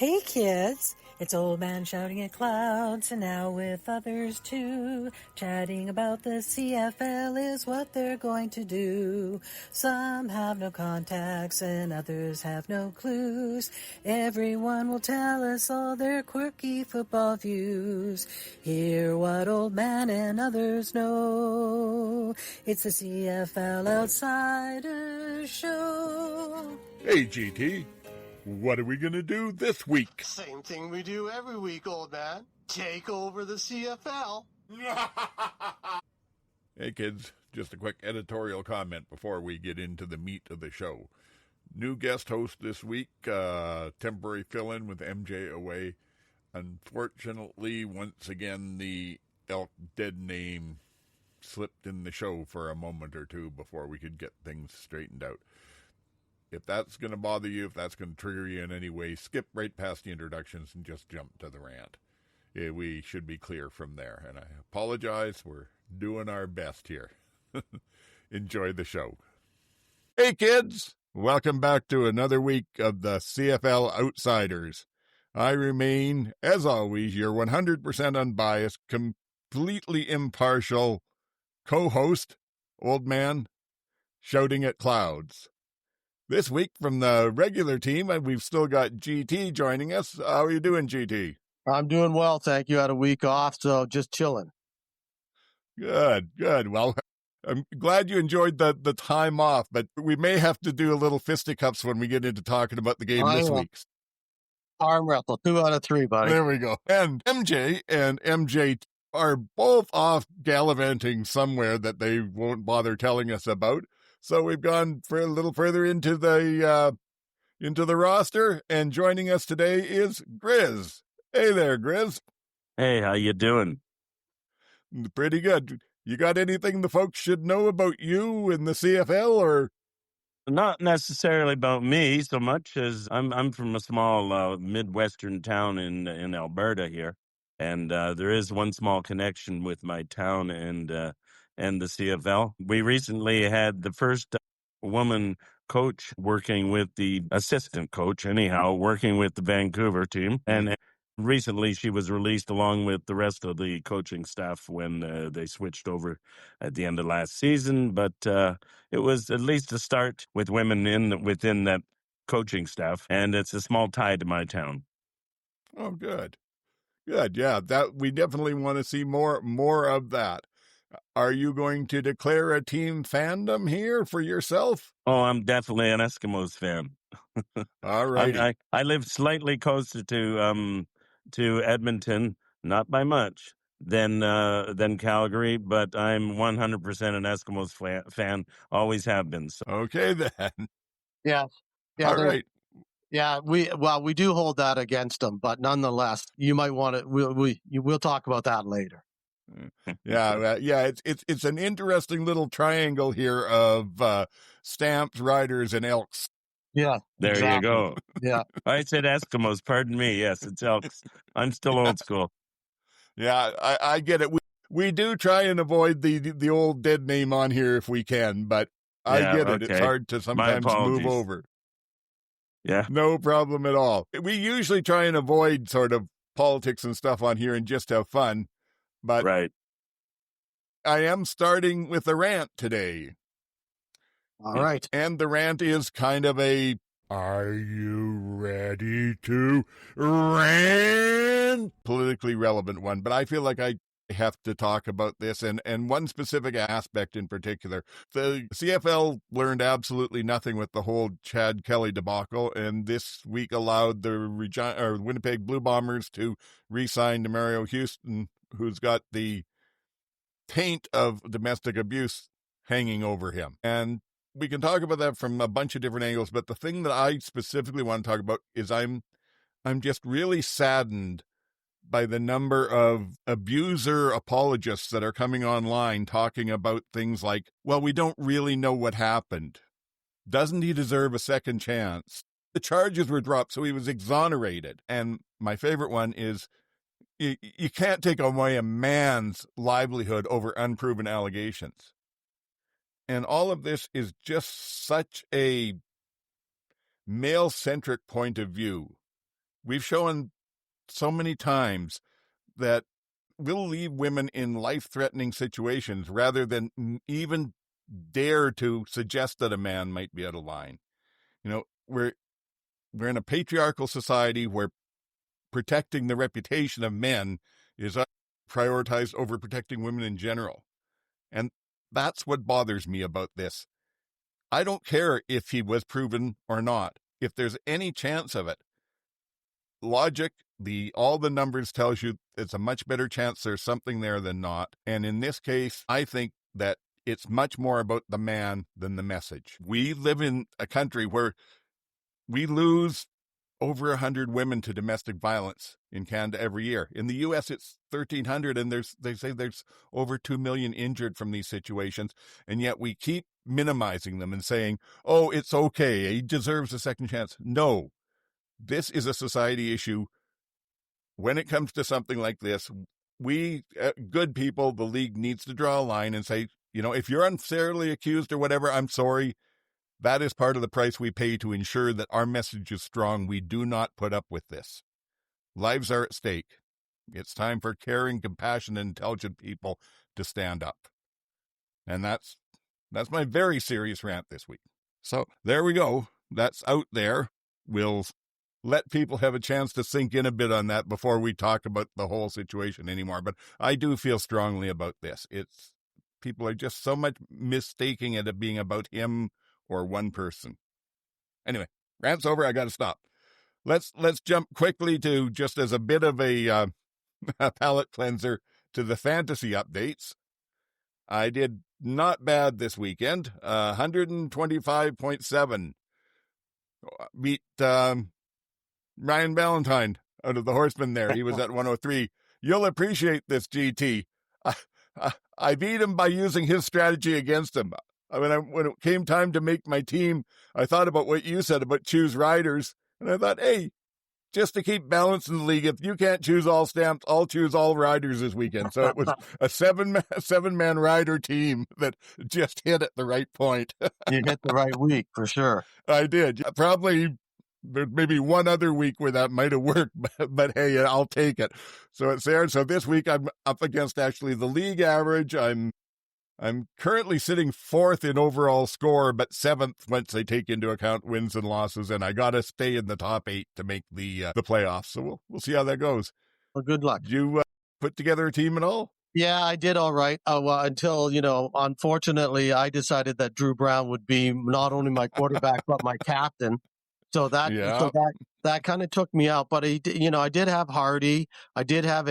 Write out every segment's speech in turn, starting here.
Hey kids, it's Oldman Shoutingatclouds, and now with others too. Chatting about the CFL is what they're going to do. Some have no contacts and others have no clues. Everyone will tell us all their quirky football views. Hear what Oldman and others know. It's the CFL Outsiders show. Hey, GT. What are we going to do this week? Same thing we do every week, old man. Take over the CFL. Hey, kids. Just a quick editorial comment before we get into the meat of the show. New guest host this week, temporary fill-in with MJ away. Unfortunately, once again, the Elk dead name slipped in the show for a moment or two before we could get things straightened out. If that's going to bother you, if that's going to trigger you in any way, skip right past the introductions and just jump to the rant. We should be clear from there. And I apologize. We're doing our best here. Enjoy the show. Hey, kids. Welcome back to another week of the CFL Outsiders. I remain, as always, your 100% unbiased, completely impartial co-host, Oldman Shoutingatclouds. This week from the regular team, we've still got GT joining us. How are you doing, GT? I'm doing well, thank you. I had a week off, so just chilling. Good. Well, I'm glad you enjoyed the time off, but we may have to do a little fisticuffs when we get into talking about the game this week. Arm wrestle, 2 out of 3, buddy. There we go. And MJ are both off gallivanting somewhere that they won't bother telling us about. So we've gone for a little further into the roster, and joining us today is Griz. Hey there, Griz. Hey, how you doing? Pretty good. You got anything the folks should know about you in the CFL, or? Not necessarily about me so much as I'm from a small Midwestern town in Alberta here, and there is one small connection with my town and the CFL. We recently had the first woman coach working with the assistant coach, working with the Vancouver team. And recently she was released along with the rest of the coaching staff when they switched over at the end of last season. But it was at least a start with women within that coaching staff. And it's a small tie to my town. Oh, good. Yeah, that we definitely want to see more of that. Are you going to declare a team fandom here for yourself? Oh, I'm definitely an Eskimos fan. All right. I live slightly closer to Edmonton, not by much, than Calgary, but I'm 100% an Eskimos fan. Always have been. So. Okay then. Yeah. All right. Yeah, we do hold that against them, but nonetheless, you might want to. We'll talk about that later. Yeah. It's an interesting little triangle here of Stamps, Riders, and Elks. Yeah, there exactly. You go. Yeah, I said Eskimos. Pardon me. Yes, it's Elks. I'm still old school. Yeah, I get it. We do try and avoid the old dead name on here if we can, but I get it. Okay. It's hard to sometimes move over. Yeah, no problem at all. We usually try and avoid sort of politics and stuff on here and just have fun. But right. I am starting with a rant today. All right. And the rant is kind of a, are you ready to rant? Politically relevant one, but I feel like I have to talk about this and one specific aspect in particular. The CFL learned absolutely nothing with the whole Chad Kelly debacle, and this week allowed the Winnipeg Blue Bombers to re-sign Mario Houston, who's got the taint of domestic abuse hanging over him. And we can talk about that from a bunch of different angles, but the thing that I specifically want to talk about is I'm just really saddened by the number of abuser apologists that are coming online talking about things like, well, we don't really know what happened. Doesn't he deserve a second chance? The charges were dropped, so he was exonerated. And my favorite one is, you can't take away a man's livelihood over unproven allegations. And all of this is just such a male-centric point of view we've shown so many times that we'll leave women in life-threatening situations rather than even dare to suggest that a man might be out of line. You know, we're in a patriarchal society where protecting the reputation of men is prioritized over protecting women in general. And that's what bothers me about this. I don't care if he was proven or not. If there's any chance of it, logic, all the numbers tells you it's a much better chance there's something there than not. And in this case, I think that it's much more about the man than the message. We live in a country where we lose over 100 women to domestic violence in Canada every year. In the U.S., it's 1,300, and they say there's over 2 million injured from these situations, and yet we keep minimizing them and saying, oh, it's okay, he deserves a second chance. No, this is a society issue. When it comes to something like this, we, good people, the league needs to draw a line and say, you know, if you're unfairly accused or whatever, I'm sorry. That is part of the price we pay to ensure that our message is strong. We do not put up with this. Lives are at stake. It's time for caring, compassionate, intelligent people to stand up. And that's my very serious rant this week. So there we go. That's out there. We'll let people have a chance to sink in a bit on that before we talk about the whole situation anymore. But I do feel strongly about this. People are just so much mistaking it as being about him or one person. Anyway, rant's over. I got to stop. Let's jump quickly to, just as a bit of a palate cleanser, to the fantasy updates. I did not bad this weekend. 125.7. Beat Ryan Valentine out of the Horsemen there. He was at 103. You'll appreciate this, GT. I beat him by using his strategy against him. I mean, when it came time to make my team, I thought about what you said about choose riders. And I thought, hey, just to keep balance in the league, if you can't choose all stamps, I'll choose all riders this weekend. So it was a seven-man rider team that just hit at the right point. You hit the right week, for sure. I did. Probably maybe one other week where that might have worked, but hey, I'll take it. So it's there. So this week I'm up against actually the league average. I'm currently sitting 4th in overall score, but 7th once I take into account wins and losses, and I got to stay in the top 8 to make the playoffs. So we'll see how that goes. Well, good luck. Did you put together a team at all? Yeah, I did all right. Well, until, unfortunately, I decided that Drew Brown would be not only my quarterback, but my captain. So that kind of took me out. But, I did have Hardy. I did have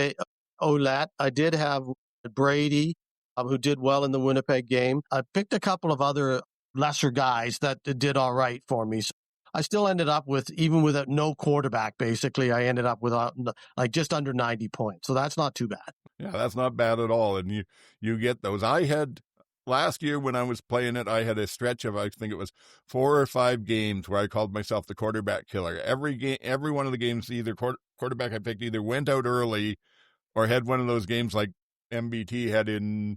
Olette. I did have Brady, who did well in the Winnipeg game. I picked a couple of other lesser guys that did all right for me. So I still ended up with, even with no quarterback, basically, I ended up with just under 90 points. So that's not too bad. Yeah, that's not bad at all. And you get those. I had, last year when I was playing it, I had a stretch of, I think it was 4 or 5 games where I called myself the quarterback killer. Every one of the games, either quarterback I picked either went out early or had one of those games like MBT had in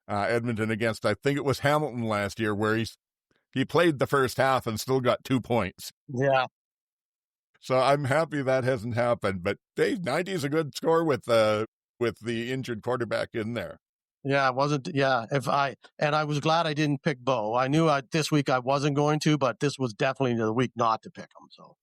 Edmonton against, I think it was Hamilton last year, where he played the first half and still got 2 points. Yeah. So I'm happy that hasn't happened. But Dave, 90 is a good score with the injured quarterback in there. Yeah, it wasn't. Yeah, and I was glad I didn't pick Bo. I knew this week I wasn't going to, but this was definitely the week not to pick him. So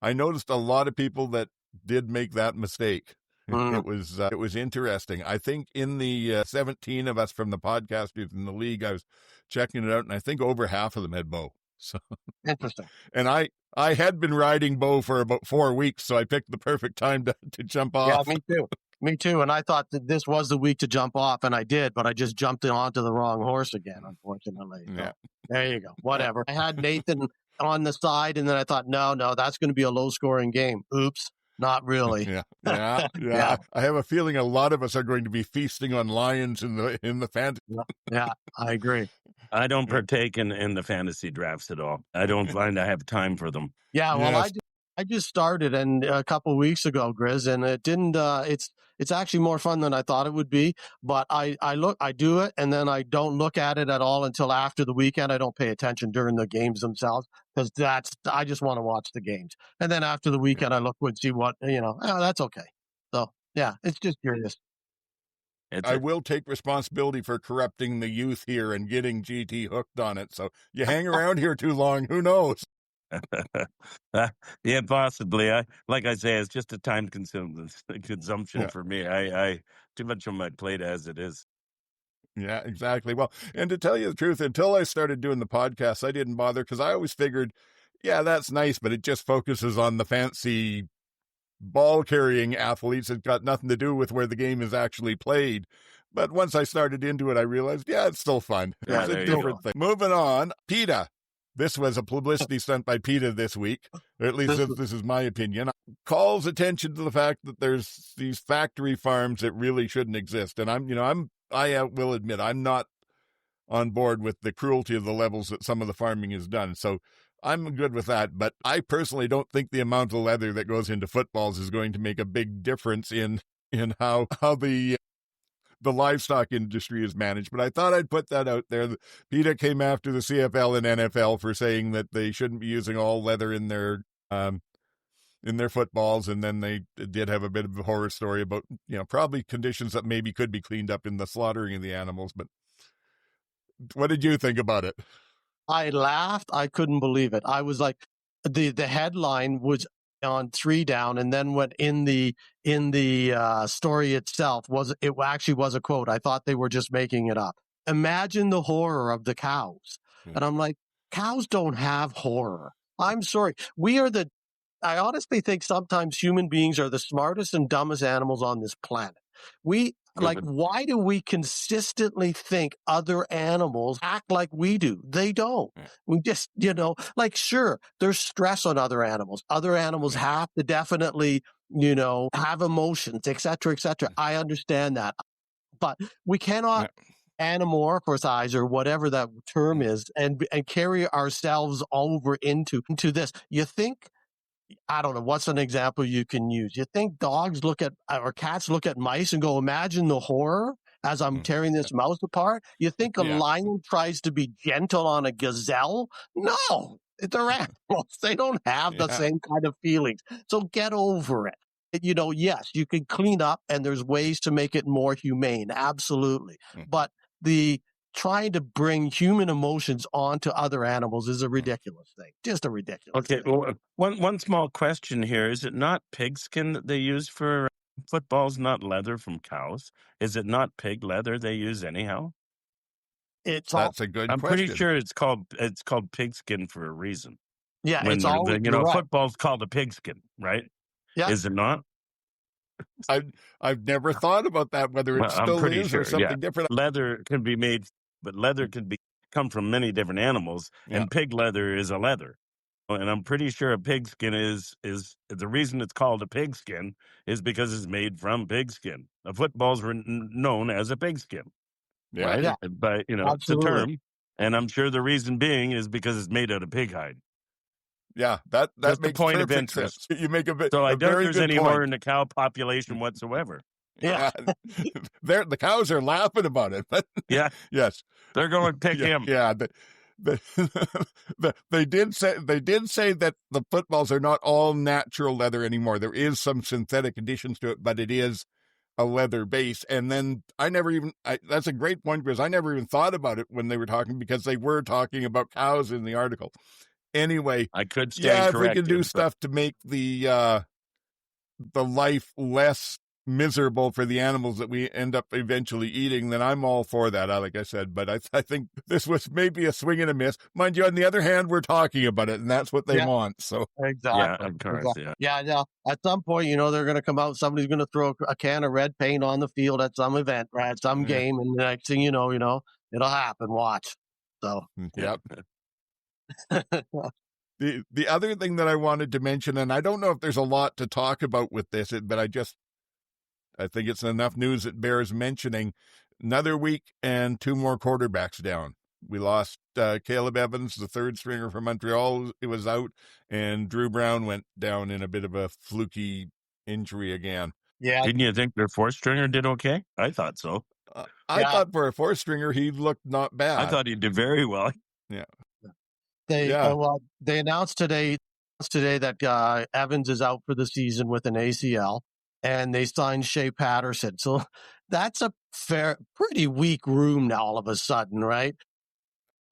I noticed a lot of people that did make that mistake. It was interesting. I think in the 17 of us from the podcasters in the league, I was checking it out, and I think over half of them had Bo. So interesting. And I had been riding Bo for about 4 weeks, so I picked the perfect time to jump off. Yeah, me too. And I thought that this was the week to jump off, and I did, but I just jumped onto the wrong horse again, unfortunately. So, yeah. There you go. Whatever. I had Nathan on the side, and then I thought, no, that's going to be a low-scoring game. Oops. Not really. Yeah. I have a feeling a lot of us are going to be feasting on lions in the fantasy. Yeah, I agree. I don't partake in the fantasy drafts at all. I don't find I have time for them. Yeah, well, yes. I just started and a couple of weeks ago, Griz, and it didn't. It's actually more fun than I thought it would be. But I do it, and then I don't look at it at all until after the weekend. I don't pay attention during the games themselves because I just want to watch the games. And then after the weekend, I look and see what that's okay. So yeah, it's just curious. I will take responsibility for corrupting the youth here and getting GT hooked on it. So you hang around here too long, who knows? Yeah, possibly. Like I say, it's just a time consumption for me. I too much on my plate as it is. Yeah, exactly. Well, and to tell you the truth, until I started doing the podcast, I didn't bother because I always figured, yeah, that's nice, but it just focuses on the fancy ball carrying athletes. It's got nothing to do with where the game is actually played. But once I started into it, I realized, yeah, it's still fun. Yeah, it's a different thing. Moving on, PETA. This was a publicity stunt by PETA this week, or at least this is my opinion. Calls attention to the fact that there's these factory farms that really shouldn't exist. And I will admit, I'm not on board with the cruelty of the levels that some of the farming is done. So I'm good with that. But I personally don't think the amount of leather that goes into footballs is going to make a big difference in how the livestock industry is managed. But I thought I'd put that out there. PETA came after the CFL and NFL for saying that they shouldn't be using all leather in their footballs. And then they did have a bit of a horror story about, probably conditions that maybe could be cleaned up in the slaughtering of the animals. But what did you think about it? I laughed. I couldn't believe it. I was like, the headline was on 3 down, and then what in the story itself actually was a quote. I thought they were just making it up. Imagine the horror of the cows. And I'm like, cows don't have horror. I'm sorry. I honestly think sometimes human beings are the smartest and dumbest animals on this planet. Why do we consistently think other animals act like we do? They don't. We just, sure, there's stress on other animals. Other animals have to definitely, have emotions, et cetera, et cetera. I understand that. But we cannot anamorphize or whatever that term is and carry ourselves over into this. You think, I don't know, what's an example you can use? You think dogs look at, or cats look at mice and go, imagine the horror as I'm tearing this mouse apart? You think a lion tries to be gentle on a gazelle? No, they're animals. They don't have the same kind of feelings. So get over it. Yes, you can clean up and there's ways to make it more humane. Absolutely. But trying to bring human emotions onto other animals is a ridiculous thing. Just a ridiculous thing. Well, one small question here. Is it not pigskin that they use for footballs, not leather from cows? Is it not pig leather they use anyhow? That's a good question. I'm pretty sure it's called pigskin for a reason. Yeah, when it's all right. Football's called a pigskin, right? Yeah. Is it not? I've never thought about that, whether it still is or something different. Leather can be made, but leather can come from many different animals, and pig leather is a leather. And I'm pretty sure a pigskin is the reason it's called a pigskin is because it's made from pigskin. A football's known as a pigskin, right? Yeah. But it's a term, and I'm sure the reason being is because it's made out of pig hide. Yeah, that That's makes the point of perfect interest. sense. You make So I don't think there's any point. horror in the cow population whatsoever. Yeah. The cows are laughing about it. But yes. They're going to pick him. Yeah. They did say that the footballs are not all natural leather anymore. There is some synthetic additions to it, but it is a leather base. And then that's a great point, because I never even thought about it when they were talking, because they were talking about cows in the article. Anyway, I could stand if we can do stuff to make the life less miserable for the animals that we end up eventually eating, then I'm all for that, like I said. But I think this was maybe a swing and a miss. Mind you, on the other hand, we're talking about it, and that's what they want. So exactly. Yeah, of course. Exactly. Yeah. At some point, they're going to come out. Somebody's going to throw a can of red paint on the field at some event, right? At some game, and the next thing you know, it'll happen. Watch. So yep. The other thing that I wanted to mention, and I don't know if there's a lot to talk about with this, but I think it's enough news that bears mentioning. Another week and 2 more quarterbacks down. We lost Caleb Evans, the third stringer from Montreal. It was out, and Drew Brown went down in a bit of a fluky injury again. Yeah. Didn't you think their fourth stringer did okay? I thought so. I thought for a fourth stringer, he looked not bad. I thought he did very well. Yeah. They announced today that Evans is out for the season with an ACL, and they signed Shea Patterson. So that's a pretty weak room now all of a sudden, right?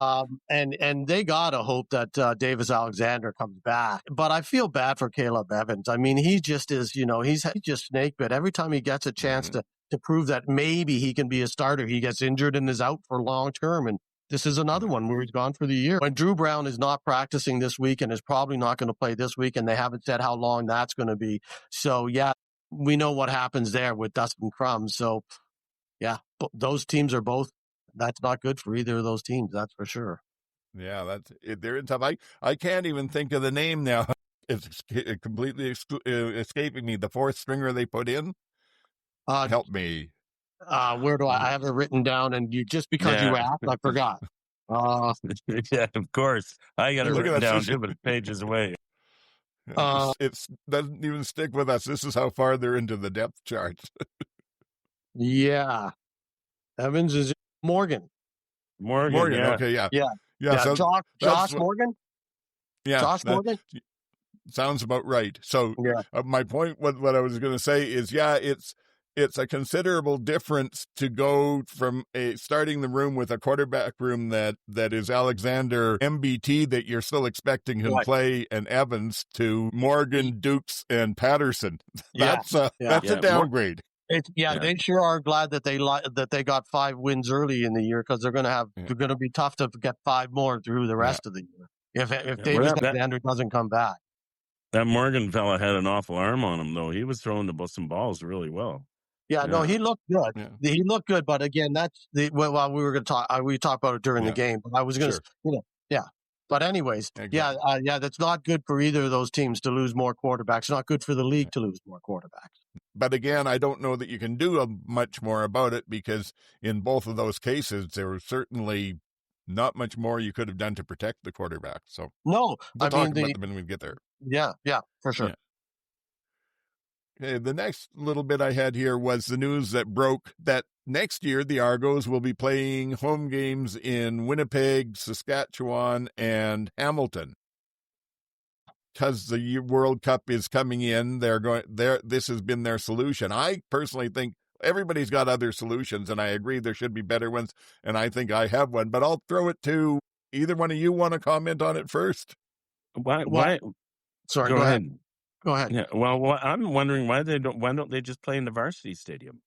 And they gotta hope that Davis Alexander comes back. But I feel bad for Caleb Evans. I mean, he just is, he's just snake bit. Every time he gets a chance to prove that maybe he can be a starter, he gets injured and is out for long term. And this is another one where he's gone for the year. When Drew Brown is not practicing this week and is probably not going to play this week, and they haven't said how long that's going to be. So yeah, we know what happens there with Dustin Crum. So yeah, those teams are both. That's not good for either of those teams. That's for sure. Yeah, they're in tough. I can't even think of the name now. It's completely escaping me. The fourth stringer they put in. Help me. Where do I have it written down? And just because you asked, I forgot. Yeah, of course. I got it written down too, but pages away. It doesn't even stick with us. This is how far they're into the depth charts. Yeah. Evans is Morgan. Yeah. Okay. Yeah. So Josh Morgan. Yeah. Josh Morgan. Sounds about right. So my point, what I was going to say is, it's a considerable difference to go from starting the room with a quarterback room that is Alexander, MBT that you're still expecting him to play, and Evans, to Morgan, Dukes, and Patterson. That's a downgrade. They sure are glad that they got 5 wins early in the year, because they're going to be tough to get 5 more through the rest of the year if Davis Alexander doesn't come back. That Morgan fella had an awful arm on him, though. He was throwing some balls really well. Yeah, no, he looked good. Yeah. He looked good, but again, that's we were going to talk. We talked about it during the game, but I was going to, But anyways, that's not good for either of those teams to lose more quarterbacks. Not good for the league to lose more quarterbacks. But again, I don't know that you can do much more about it, because in both of those cases, there was certainly not much more you could have done to protect the quarterback. So no, we'll talk about them when we get there. Yeah, for sure. Yeah. Okay, the next little bit I had here was the news that broke that next year the Argos will be playing home games in Winnipeg, Saskatchewan, and Hamilton. Because the World Cup is coming in, this has been their solution. I personally think everybody's got other solutions, and I agree there should be better ones, and I think I have one. But I'll throw it to either one of you. Want to comment on it first? Why? Sorry, go ahead. Go ahead. Yeah. Well, I'm wondering why don't they just play in the varsity stadium?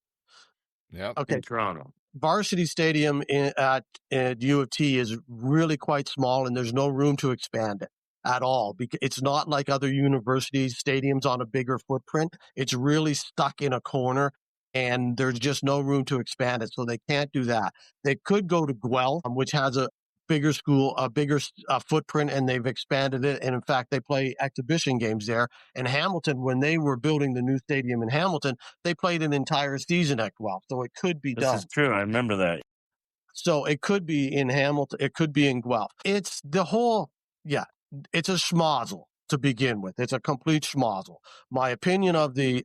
Yeah. Okay. In Toronto. Varsity stadium at U of T is really quite small, and there's no room to expand it at all. Because it's not like other university stadiums on a bigger footprint. It's really stuck in a corner, and there's just no room to expand it. So they can't do that. They could go to Guelph, which has a bigger school, a bigger footprint, and they've expanded it. And in fact, they play exhibition games there. And Hamilton, when they were building the new stadium in Hamilton, they played an entire season at Guelph. So it could be done. This is true. I remember that. So it could be in Hamilton. It could be in Guelph. It's the whole, it's a schmozzle to begin with. It's a complete schmozzle. My opinion of the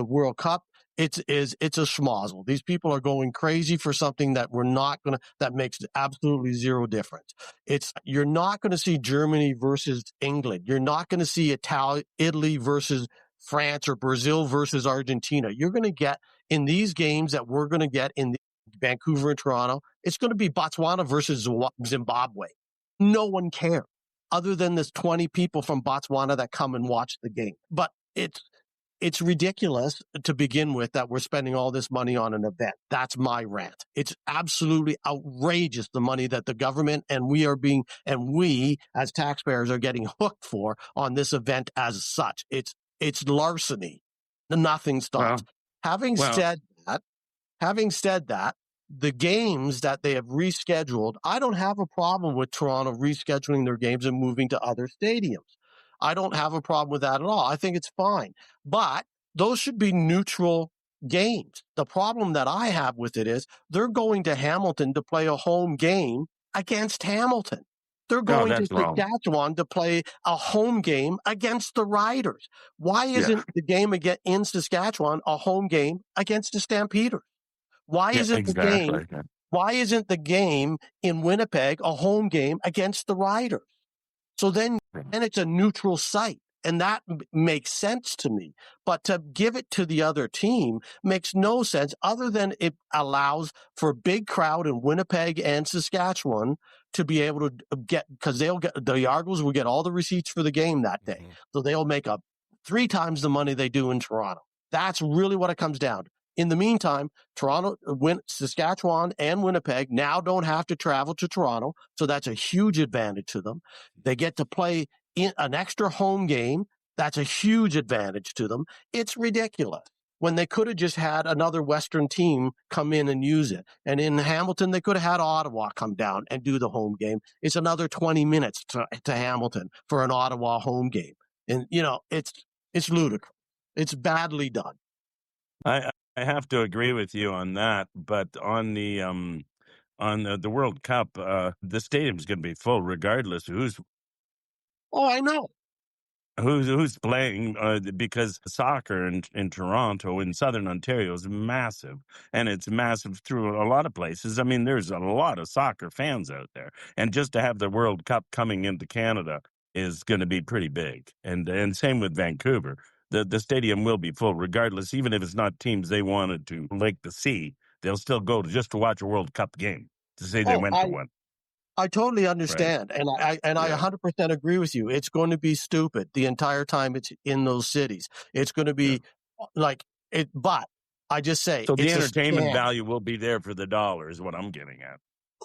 World Cup, it's a schmozzle. These people are going crazy for something that that makes absolutely zero difference. You're not going to see Germany versus England. You're not going to see Italy versus France or Brazil versus Argentina. You're going to get in these games that we're going to get in Vancouver and Toronto. It's going to be Botswana versus Zimbabwe. No one cares other than this 20 people from Botswana that come and watch the game. But it's ridiculous to begin with that we're spending all this money on an event. That's my rant. It's absolutely outrageous, the money that the government and we as taxpayers are getting hooked for on this event as such. It's larceny. Nothing stops. Having said that, the games that they have rescheduled, I don't have a problem with Toronto rescheduling their games and moving to other stadiums. I don't have a problem with that at all. I think it's fine. But those should be neutral games. The problem that I have with it is they're going to Hamilton to play a home game against Hamilton. They're No, going to that's wrong. Saskatchewan to play a home game against the Riders. Why isn't the game in Saskatchewan a home game against the Stampeders? Why isn't the game? Why isn't the game in Winnipeg a home game against the Riders? So then it's a neutral site. And that makes sense to me. But to give it to the other team makes no sense other than it allows for a big crowd in Winnipeg and Saskatchewan to be able to get, because the Argos will get all the receipts for the game that day. Mm-hmm. So they'll make up 3 times the money they do in Toronto. That's really what it comes down to. In the meantime, Saskatchewan and Winnipeg now don't have to travel to Toronto. So that's a huge advantage to them. They get to play in an extra home game. That's a huge advantage to them. It's ridiculous when they could have just had another Western team come in and use it. And in Hamilton, they could have had Ottawa come down and do the home game. It's another 20 minutes to Hamilton for an Ottawa home game. And, it's ludicrous. It's badly done. I have to agree with you on that, but on the World Cup, the stadium's going to be full regardless of who's. Oh, I know. Who's playing, because soccer in Toronto, in Southern Ontario, is massive, and it's massive through a lot of places. I mean, there's a lot of soccer fans out there, and just to have the World Cup coming into Canada is going to be pretty big. And same with Vancouver. The stadium will be full regardless, even if it's not teams they wanted to like to see. They'll still go just to watch a World Cup game to say they went to one. I totally understand, right. and I 100% agree with you. It's going to be stupid the entire time it's in those cities. It's going to be like it, but I just say so. The entertainment value will be there for the dollar, is what I'm getting at.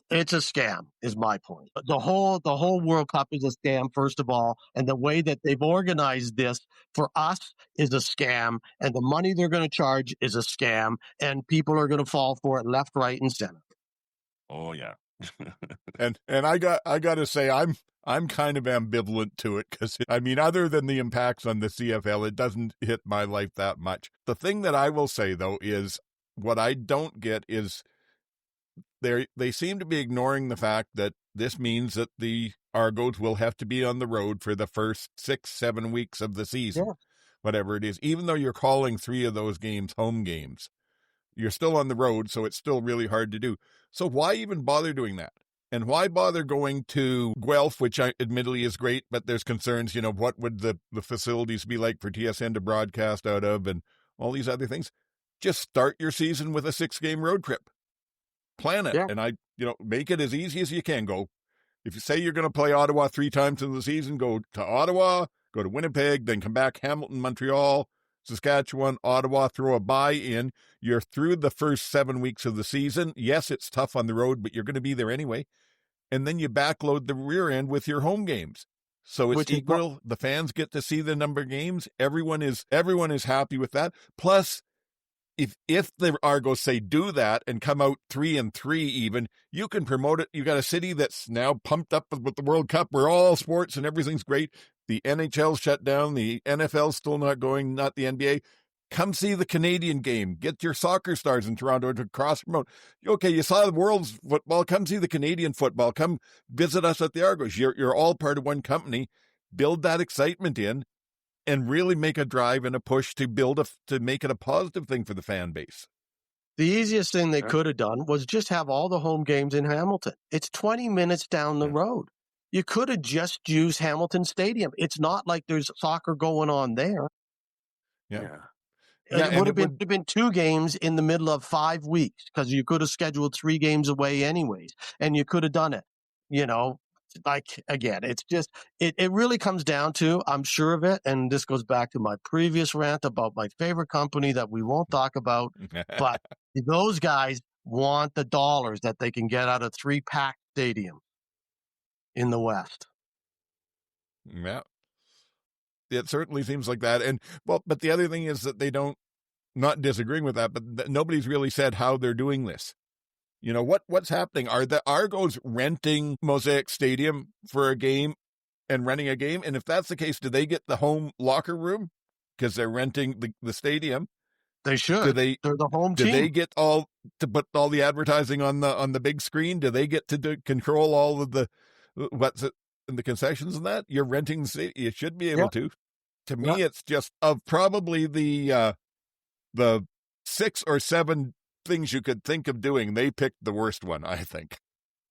It's a scam, is my point. The whole World Cup is a scam, first of all, and the way that they've organized this for us is a scam, and the money they're going to charge is a scam, and people are going to fall for it left, right, and center. Oh yeah. and I got to say I'm kind of ambivalent to it because I mean, other than the impacts on the CFL, it doesn't hit my life that much. The thing that I will say though is what I don't get is they seem to be ignoring the fact that this means that the Argos will have to be on the road for the first 6-7 weeks of the season, whatever it is. Even though you're calling 3 of those games home games, you're still on the road, so it's still really hard to do. So why even bother doing that? And why bother going to Guelph, which admittedly is great, but there's concerns, what would the facilities be like for TSN to broadcast out of and all these other things? Just start your season with a 6-game road trip. Plan it. Yeah. And make it as easy as you can. Go. If you say you're going to play Ottawa 3 times in the season, go to Ottawa, go to Winnipeg, then come back Hamilton, Montreal, Saskatchewan, Ottawa, throw a bye in. You're through the first 7 weeks of the season. Yes, it's tough on the road, but you're going to be there anyway. And then you backload the rear end with your home games. So it's equal. The fans get to see the number of games. Everyone is happy with that. Plus, if the Argos say do that and come out 3-3 even, you can promote it. You got a city that's now pumped up with the World Cup where all sports and everything's great. The NHL's shut down. The NFL's still not going, not the NBA. Come see the Canadian game. Get your soccer stars in Toronto to cross-promote. Okay, you saw the world's football. Come see the Canadian football. Come visit us at the Argos. You're all part of one company. Build that excitement in and really make a drive and a push to make it a positive thing for the fan base. The easiest thing they could have done was just have all the home games in Hamilton. It's 20 minutes down the road. You could have just used Hamilton Stadium. It's not like there's soccer going on there. Yeah. It would have been 2 games in the middle of 5 weeks because you could have scheduled 3 games away anyways, and you could have done it. Like, again, it's just, it really comes down to, I'm sure of it, and this goes back to my previous rant about my favorite company that we won't talk about, but those guys want the dollars that they can get out of 3 packed stadiums in the West. Yeah. It certainly seems like that. And but the other thing is that they don't, not disagreeing with that, but nobody's really said how they're doing this. What's happening? Are the Argos renting Mosaic Stadium for a game and running a game? And if that's the case, do they get the home locker room because they're renting the stadium? They should. They're the home team. Do they get to put all the advertising on the big screen? Do they get to control all of the in the concessions and that? You're renting the city. You should be able to. To me, it's just of probably the 6 or 7 things you could think of doing, they picked the worst one, I think.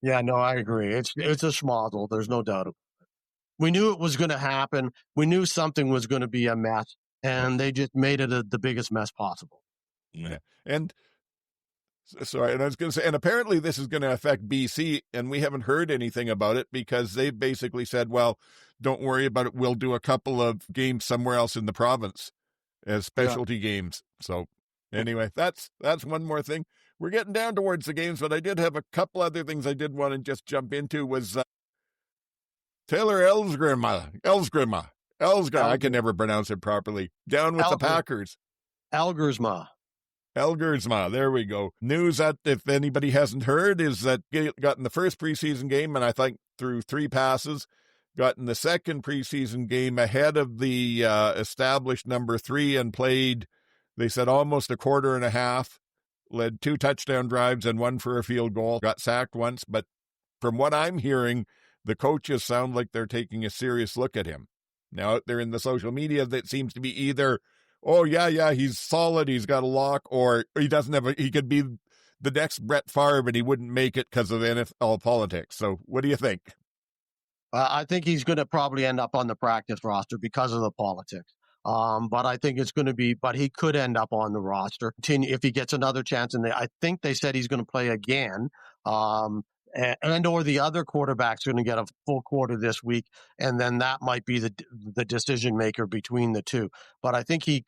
Yeah, no, I agree. It's a schmozzle. There's no doubt about it. We knew it was going to happen. We knew something was going to be a mess, and they just made it the biggest mess possible. Yeah. And sorry, and I was going to say, and apparently this is going to affect BC, and we haven't heard anything about it because they basically said, well, don't worry about it. We'll do a couple of games somewhere else in the province as specialty games. So anyway, that's one more thing. We're getting down towards the games, but I did have a couple other things I did want to just jump into was Taylor Elgersma. I can never pronounce it properly. Down with the Packers. Elgersma. There we go. News that, if anybody hasn't heard, is that got in the first preseason game, and I think through 3 passes, got in the second preseason game ahead of the established number 3 and played, they said, almost a quarter and a half, led 2 touchdown drives and 1 for a field goal, got sacked once, but from what I'm hearing, the coaches sound like they're taking a serious look at him. Now, out there in the social media, that seems to be either, oh, yeah, he's solid, he's got a lock, or he could be the next Brett Favre, but he wouldn't make it because of NFL politics. So what do you think? I think he's going to probably end up on the practice roster because of the politics. But I think it's going to be, but he could end up on the roster if he gets another chance. And I think they said he's going to play again. And or the other quarterback's going to get a full quarter this week, and then that might be the decision maker between the two. But I think he's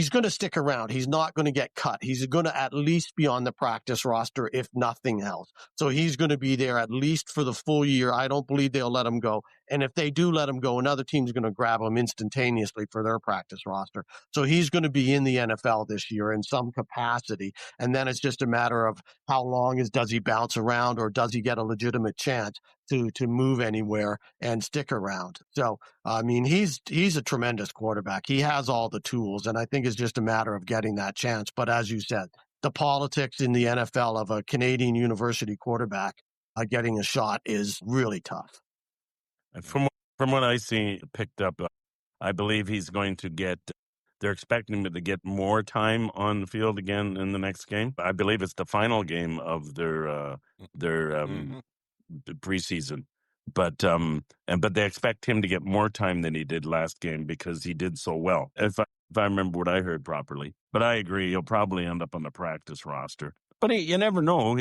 going to stick around. He's not going to get cut. He's going to at least be on the practice roster, if nothing else. So he's going to be there at least for the full year. I don't believe they'll let him go. And if they do let him go, another team's going to grab him instantaneously for their practice roster. So he's going to be in the NFL this year in some capacity. And then it's just a matter of how long does he bounce around, or does he get a legitimate chance to move anywhere and stick around? So, I mean, he's a tremendous quarterback. He has all the tools, and I think it's just a matter of getting that chance. But as you said, the politics in the NFL of a Canadian university quarterback getting a shot is really tough. And from what I see picked up, I believe he's going to they're expecting him to get more time on the field again in the next game. I believe it's the final game of their preseason. But they expect him to get more time than he did last game because he did so well. If I remember what I heard properly. But I agree, he'll probably end up on the practice roster. But you never know.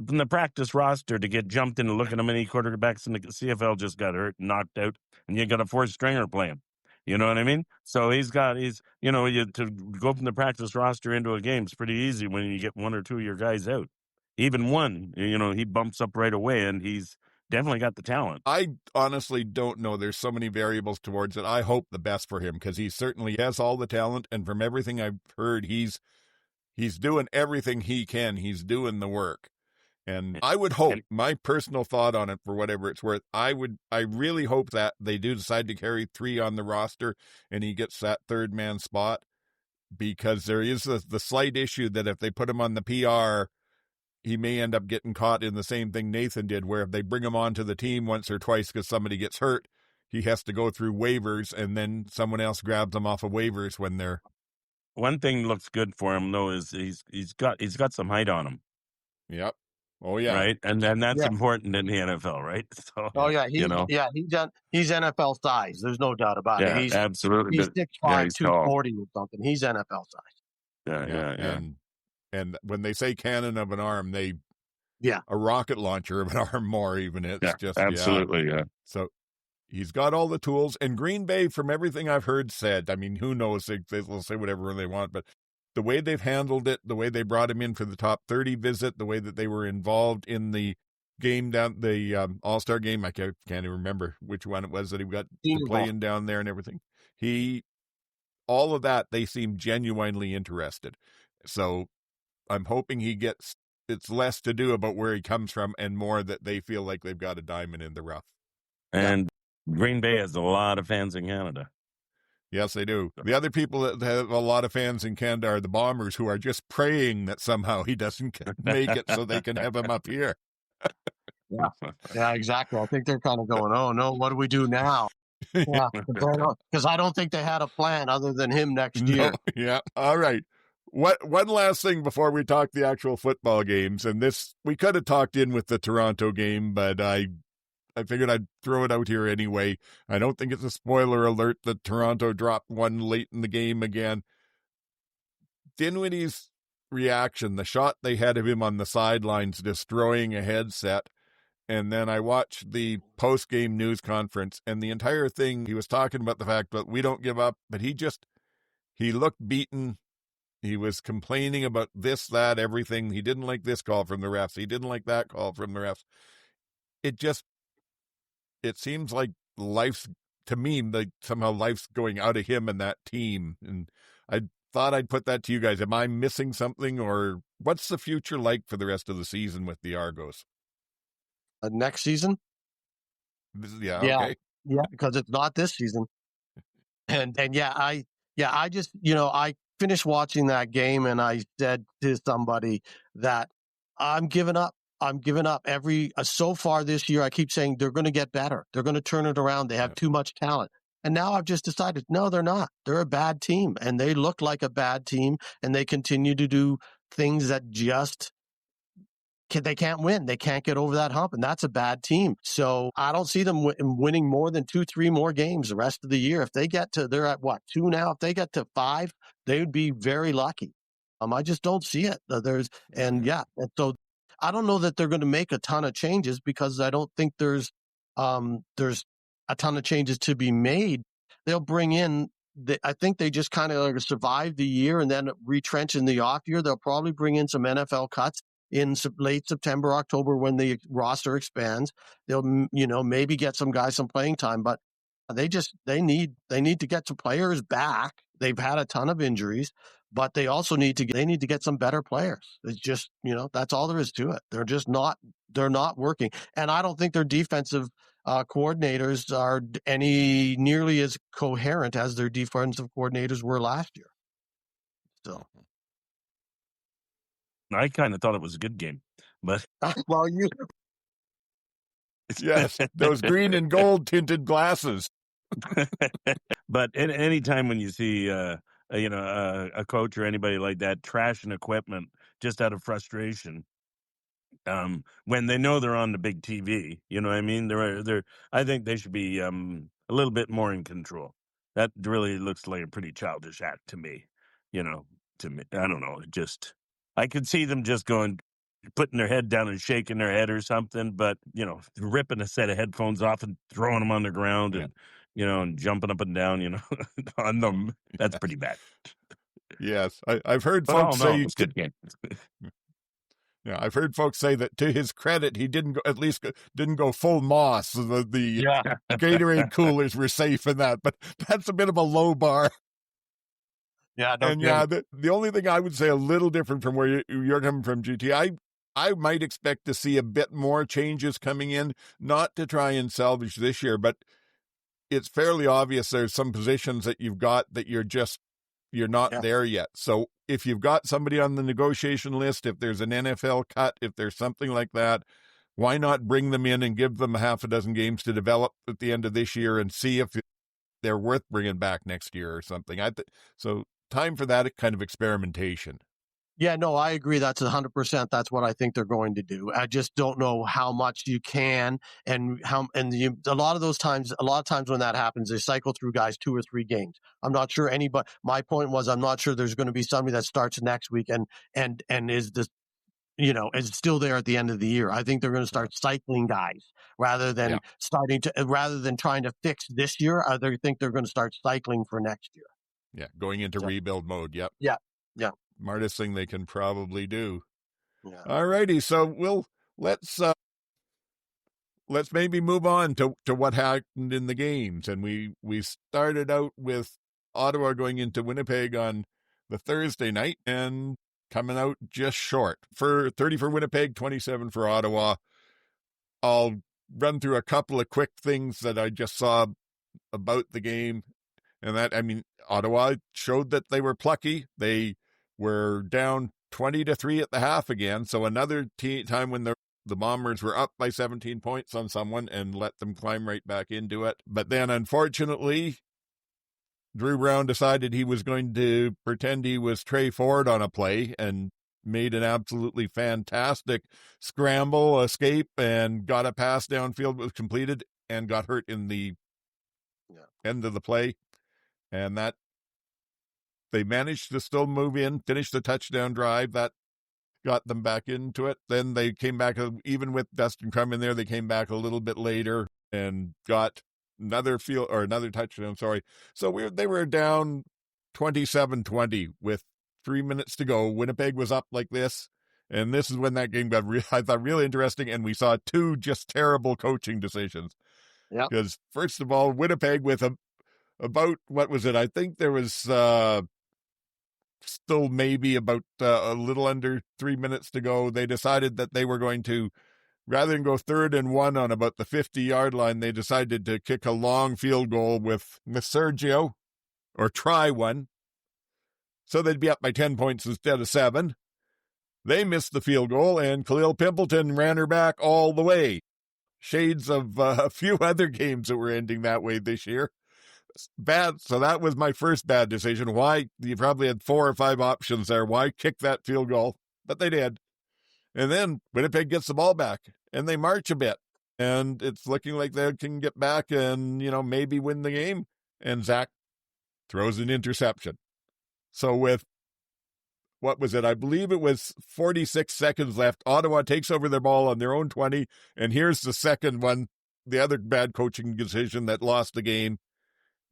From the practice roster to get jumped in and look at how many quarterbacks in the CFL just got hurt, knocked out, and you got a 4th stringer playing. You know what I mean? So to go from the practice roster into a game is pretty easy when you get 1 or 2 of your guys out. Even one, he bumps up right away, and he's definitely got the talent. I honestly don't know. There's so many variables towards it. I hope the best for him because he certainly has all the talent, and from everything I've heard, he's doing everything he can. He's doing the work. And I would hope, my personal thought on it, for whatever it's worth, I really hope that they do decide to carry 3 on the roster and he gets that 3rd man spot, because there is the slight issue that if they put him on the PR, he may end up getting caught in the same thing Nathan did, where if they bring him onto the team once or twice because somebody gets hurt, he has to go through waivers, and then someone else grabs him off of waivers when they're... One thing looks good for him, though, is he's got some height on him. Yep. Oh yeah, right, and that's important in the NFL, right? So, he's NFL size. There's no doubt about it. He's absolutely. He's 6'5", 240 or something. He's NFL size. Yeah. And when they say cannon of an arm, a rocket launcher of an arm more even. It's just absolutely, yeah. So he's got all the tools. And Green Bay, from everything I've heard said, I mean, who knows? They'll say whatever they want, but the way they've handled it, the way they brought him in for the top 30 visit, the way that they were involved in the game the All-Star game, I can't even remember which one it was that he got to play in down there and everything. All of that, they seem genuinely interested. So I'm hoping it's less to do about where he comes from and more that they feel like they've got a diamond in the rough. And Green Bay has a lot of fans in Canada. Yes, they do. The other people that have a lot of fans in Canada are the Bombers, who are just praying that somehow he doesn't make it so they can have him up here. Yeah, exactly. I think they're kind of going, oh, no, what do we do now? Yeah, because I don't think they had a plan other than him next year. Yeah. All right. One last thing before we talk the actual football games, and this we could have talked in with the Toronto game, but I figured I'd throw it out here anyway. I don't think it's a spoiler alert that Toronto dropped one late in the game again. Dinwiddie's reaction, the shot they had of him on the sidelines destroying a headset, and then I watched the post-game news conference, and the entire thing, he was talking about the fact that we don't give up, but he looked beaten. He was complaining about this, that, everything. He didn't like this call from the refs. He didn't like that call from the refs. It seems like to me, like somehow life's going out of him and that team. And I thought I'd put that to you guys. Am I missing something, or what's the future like for the rest of the season with the Argos? Next season? Yeah, okay. Yeah, because it's not this season. And I just, I finished watching that game and I said to somebody that I'm giving up. So far this year, I keep saying they're going to get better. They're going to turn it around. They have too much talent. And now I've just decided, no, they're not. They're a bad team, and they look like a bad team, and they continue to do things that just they can't win. They can't get over that hump, and that's a bad team. So I don't see them winning more than 2-3 more games the rest of the year. If they get to, they're at 2 now. If they get to 5, they would be very lucky. I just don't see it. And so I don't know that they're going to make a ton of changes, because I don't think there's a ton of changes to be made. They'll bring in. I think they just kind of survive the year and then retrench in the off year. They'll probably bring in some NFL cuts in late September, October, when the roster expands. They'll, maybe get some guys some playing time, but they need to get some players back. They've had a ton of injuries, but they also need to get some better players. It's just, that's all there is to it. They're not working. And I don't think their defensive coordinators are nearly as coherent as their defensive coordinators were last year. So I kind of thought it was a good game, but well, yes, those green and gold tinted glasses. But any time when you see a coach or anybody like that trashing equipment just out of frustration, when they know they're on the big TV, you know what I mean? I think they should be a little bit more in control. That really looks like a pretty childish act to me. To me, I don't know. I could see them just putting their head down and shaking their head or something, but ripping a set of headphones off and throwing them on the ground and and jumping up and down, on them. That's pretty bad. Yes, I've heard folks say it's a good game. Yeah, I've heard folks say that to his credit, he didn't go full Moss. The Gatorade coolers were safe in that, but that's a bit of a low bar. Yeah, the only thing I would say a little different from where you're coming from, GT, I might expect to see a bit more changes coming in, not to try and salvage this year, but it's fairly obvious there's some positions that you've got that you're not there yet. So if you've got somebody on the negotiation list, if there's an NFL cut, if there's something like that, why not bring them in and give them half a dozen games to develop at the end of this year and see if they're worth bringing back next year or something. So time for that kind of experimentation. Yeah, no, I agree. That's 100%. That's what I think they're going to do. I just don't know how much you can a lot of times when that happens, they cycle through guys 2 or 3 games. I'm not sure anybody. My point was, I'm not sure there's going to be somebody that starts next week and is this, is still there at the end of the year. I think they're going to start cycling guys rather than trying to fix this year. I think they're going to start cycling for next year. Yeah, going into rebuild mode. Yep. Yeah. Smartest thing they can probably do. Yeah. All righty, so let's maybe move on to what happened in the games, and we started out with Ottawa going into Winnipeg on the Thursday night and coming out just short for 30 for Winnipeg, 27 for Ottawa. I'll run through a couple of quick things that I just saw about the game. And that, I mean, Ottawa showed that they were plucky. They were down 20-3 at the half again. So another time when the Bombers were up by 17 points on someone and let them climb right back into it. But then, unfortunately, Drew Brown decided he was going to pretend he was Trey Ford on a play and made an absolutely fantastic scramble, escape, and got a pass downfield that was completed and got hurt in the end of the play. And that they managed to still move in, finish the touchdown drive. That got them back into it. Then they came back, even with Dustin Crum in there, they came back a little bit later and got another touchdown. Sorry. So they were down 27-20 with 3 minutes to go. Winnipeg was up like this. And this is when that game got, I thought, really interesting. And we saw two just terrible coaching decisions. Yeah. Because first of all, Winnipeg with about, what was it? I think there was still maybe about a little under 3 minutes to go. They decided that they were going to, rather than go 3rd and 1 on about the 50-yard line, they decided to kick a long field goal with Sergio, or try one. So they'd be up by 10 points instead of 7. They missed the field goal, and Khalil Pimpleton ran her back all the way. Shades of a few other games that were ending that way this year. Bad. So that was my first bad decision. Why? You probably had 4 or 5 options there. Why kick that field goal? But they did. And then Winnipeg gets the ball back and they march a bit. And it's looking like they can get back and, maybe win the game. And Zach throws an interception. So with, what was it? I believe it was 46 seconds left. Ottawa takes over their ball on their own 20. And here's the second one, the other bad coaching decision that lost the game.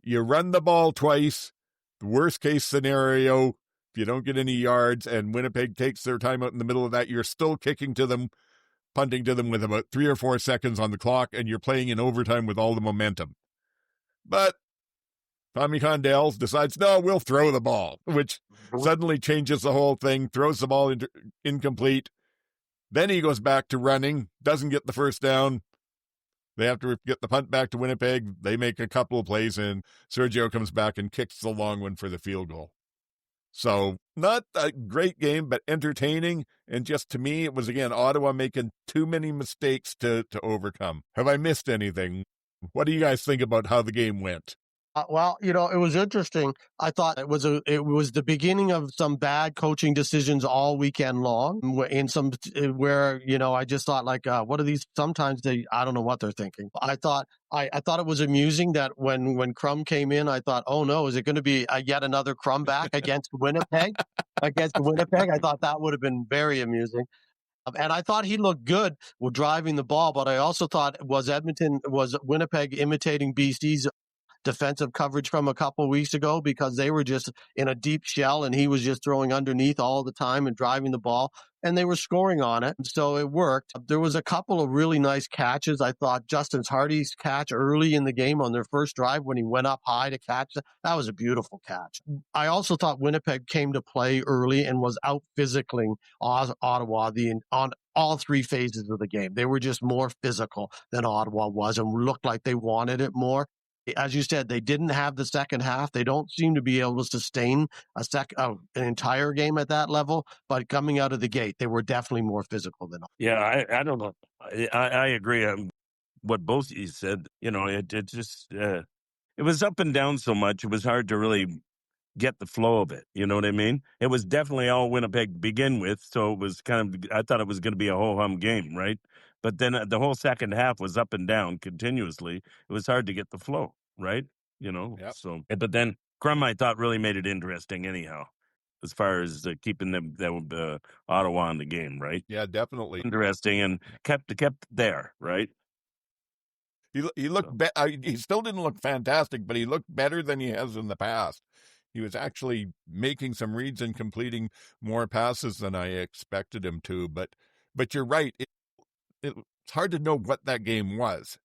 You run the ball twice. The worst case scenario, if you don't get any yards and Winnipeg takes their time out in the middle of that, you're still kicking to them, punting to them with about 3 or 4 seconds on the clock, and you're playing in overtime with all the momentum. But Tommy Condell decides, no, we'll throw the ball, which suddenly changes the whole thing, throws the ball incomplete. Then he goes back to running, doesn't get the first down. They have to get the punt back to Winnipeg. They make a couple of plays, and Sergio comes back and kicks the long one for the field goal. So not a great game, but entertaining. And just to me, it was, again, Ottawa making too many mistakes to overcome. Have I missed anything? What do you guys think about how the game went? Well, it was interesting. I thought it was the beginning of some bad coaching decisions all weekend long. In some where I just thought, like, what are these? Sometimes I don't know what they're thinking. I thought it was amusing that when Crum came in, I thought, oh no, is it going to be yet another Crum back against Winnipeg? Against Winnipeg, I thought that would have been very amusing. And I thought he looked good with driving the ball, but I also thought was Winnipeg imitating BC's defensive coverage from a couple of weeks ago, because they were just in a deep shell and he was just throwing underneath all the time and driving the ball, and they were scoring on it. So it worked. There was a couple of really nice catches. I thought Justin Hardy's catch early in the game on their first drive when he went up high to catch it, that was a beautiful catch. I also thought Winnipeg came to play early and was out physicaling Ottawa on all 3 phases of the game. They were just more physical than Ottawa was and looked like they wanted it more. As you said, they didn't have the second half. They don't seem to be able to sustain an entire game at that level. But coming out of the gate, they were definitely more physical than. Yeah, I don't know. I agree. What both of you said. It just it was up and down so much. It was hard to really get the flow of it. You know what I mean? It was definitely all Winnipeg to begin with. So it was I thought it was going to be a ho-hum game, right? But then the whole second half was up and down continuously. It was hard to get the flow, right? Yep. So, but then Crum, I thought, really made it interesting anyhow, as far as keeping them Ottawa in the game, right? Yeah, definitely. Interesting, and kept there, right? He looked he still didn't look fantastic, but he looked better than he has in the past. He was actually making some reads and completing more passes than I expected him to. But you're right. It's hard to know what that game was.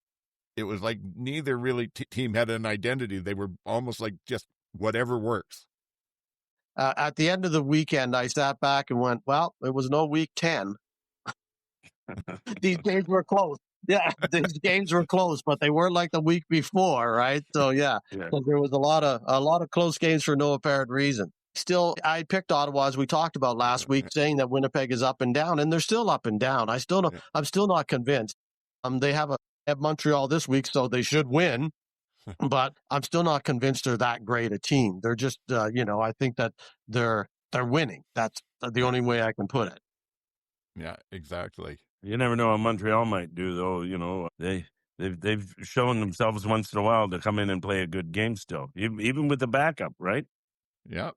It was like neither really team had an identity. They were almost like just whatever works. At the end of the weekend, I sat back and went, well, it was no week 10. These games were close. Yeah, these games were close, but they weren't like the week before, right? So yeah. So there was a lot of close games for no apparent reason. Still, I picked Ottawa, as we talked about last week, saying that Winnipeg is up and down, and they're still up and down. I'm still not convinced. They have Montreal this week, so they should win. But I'm still not convinced they're that great a team. They're just, I think that they're winning. That's the only way I can put it. Yeah, exactly. You never know what Montreal might do, though. They've shown themselves once in a while to come in and play a good game still, even with the backup, right? Yeah.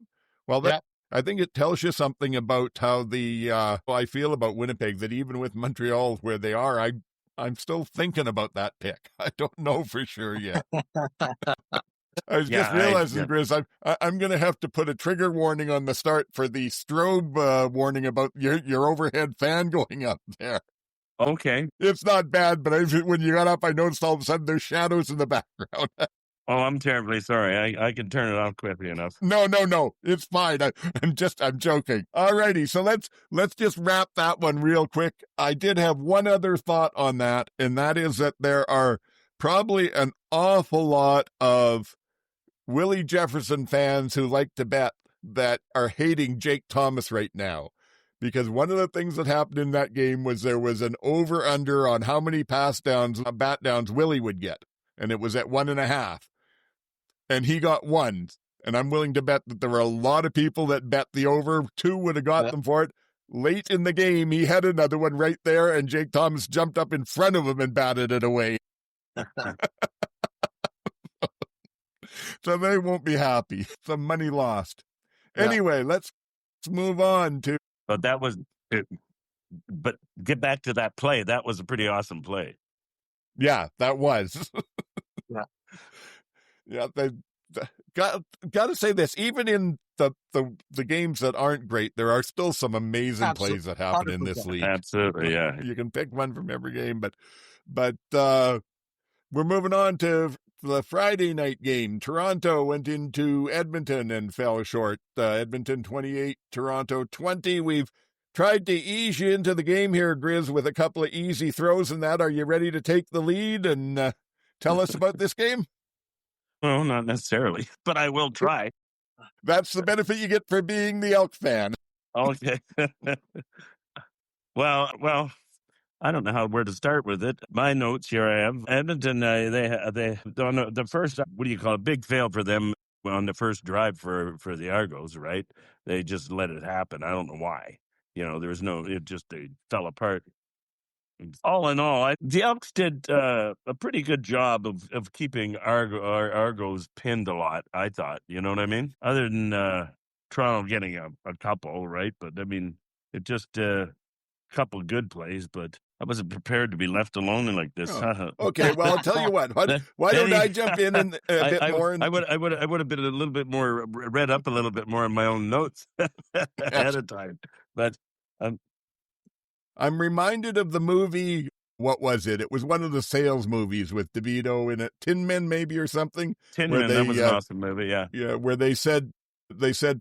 Well, I think it tells you something about how I feel about Winnipeg, that even with Montreal where they are, I'm still thinking about that pick. I don't know for sure yet. I was just realizing, Griz, I'm going to have to put a trigger warning on the start for the strobe warning about your overhead fan going up there. Okay. It's not bad, but when you got up, I noticed all of a sudden there's shadows in the background. Oh, I'm terribly sorry. I can turn it off quickly enough. No. It's fine. I'm joking. Alrighty, so let's just wrap that one real quick. I did have one other thought on that, and that is that there are probably an awful lot of Willie Jefferson fans who like to bet that are hating Jake Thomas right now. Because one of the things that happened in that game was there was an over-under on how many bat downs Willie would get. And it was at 1.5. And he got 1. And I'm willing to bet that there were a lot of people that bet the over. 2 would have got them for it. Late in the game, he had another one right there, and Jake Thomas jumped up in front of him and batted it away. So they won't be happy. Some money lost. Yeah. Anyway, let's move on to... But that was... But get back to that play. That was a pretty awesome play. Yeah, that was. Yeah, they got to say this. Even in the games that aren't great, there are still some amazing plays that happen 100%. In this league. Absolutely, yeah. You can pick one from every game, but we're moving on to the Friday night game. Toronto went into Edmonton and fell short. Edmonton 28, Toronto 20. We've tried to ease you into the game here, Griz, with a couple of easy throws and that. Are you ready to take the lead and tell us about this game? Well, not necessarily, but I will try. That's the benefit you get for being the Elk fan. Okay. Well, I don't know where to start with it. My notes here I have. Edmonton, they on the first, what do you call it, big fail for them on the first drive for the Argos, right? They just let it happen. I don't know why. They fell apart. All in all, the Elks did a pretty good job of keeping Argos pinned a lot, I thought. You know what I mean? Other than Toronto getting a couple, right? But, I mean, it just a couple good plays, but I wasn't prepared to be left alone like this. Oh. Okay, well, I'll tell you what. Why don't I jump in and a bit more? I would have been a little bit more, read up a little bit more in my own notes ahead of time. But I'm reminded of the movie, what was it? It was one of the sales movies with DeVito in it. Tin Men, maybe, or something. Tin Men, that was an awesome movie, yeah. Yeah, where they said,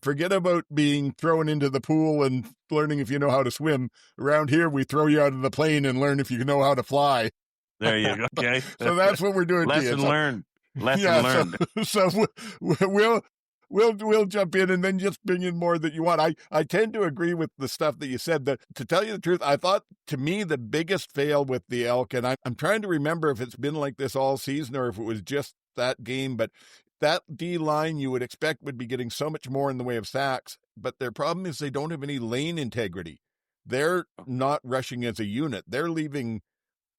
forget about being thrown into the pool and learning if you know how to swim. Around here, we throw you out of the plane and learn if you know how to fly. There you go, okay. So that's what we're doing. Lesson learned. Learned. So We'll jump in and then just bring in more that you want. I tend to agree with the stuff that you said. That, to tell you the truth, I thought, to me, the biggest fail with the Elk, and I'm trying to remember if it's been like this all season or if it was just that game, but that D-line you would expect would be getting so much more in the way of sacks, but their problem is they don't have any lane integrity. They're not rushing as a unit. They're leaving...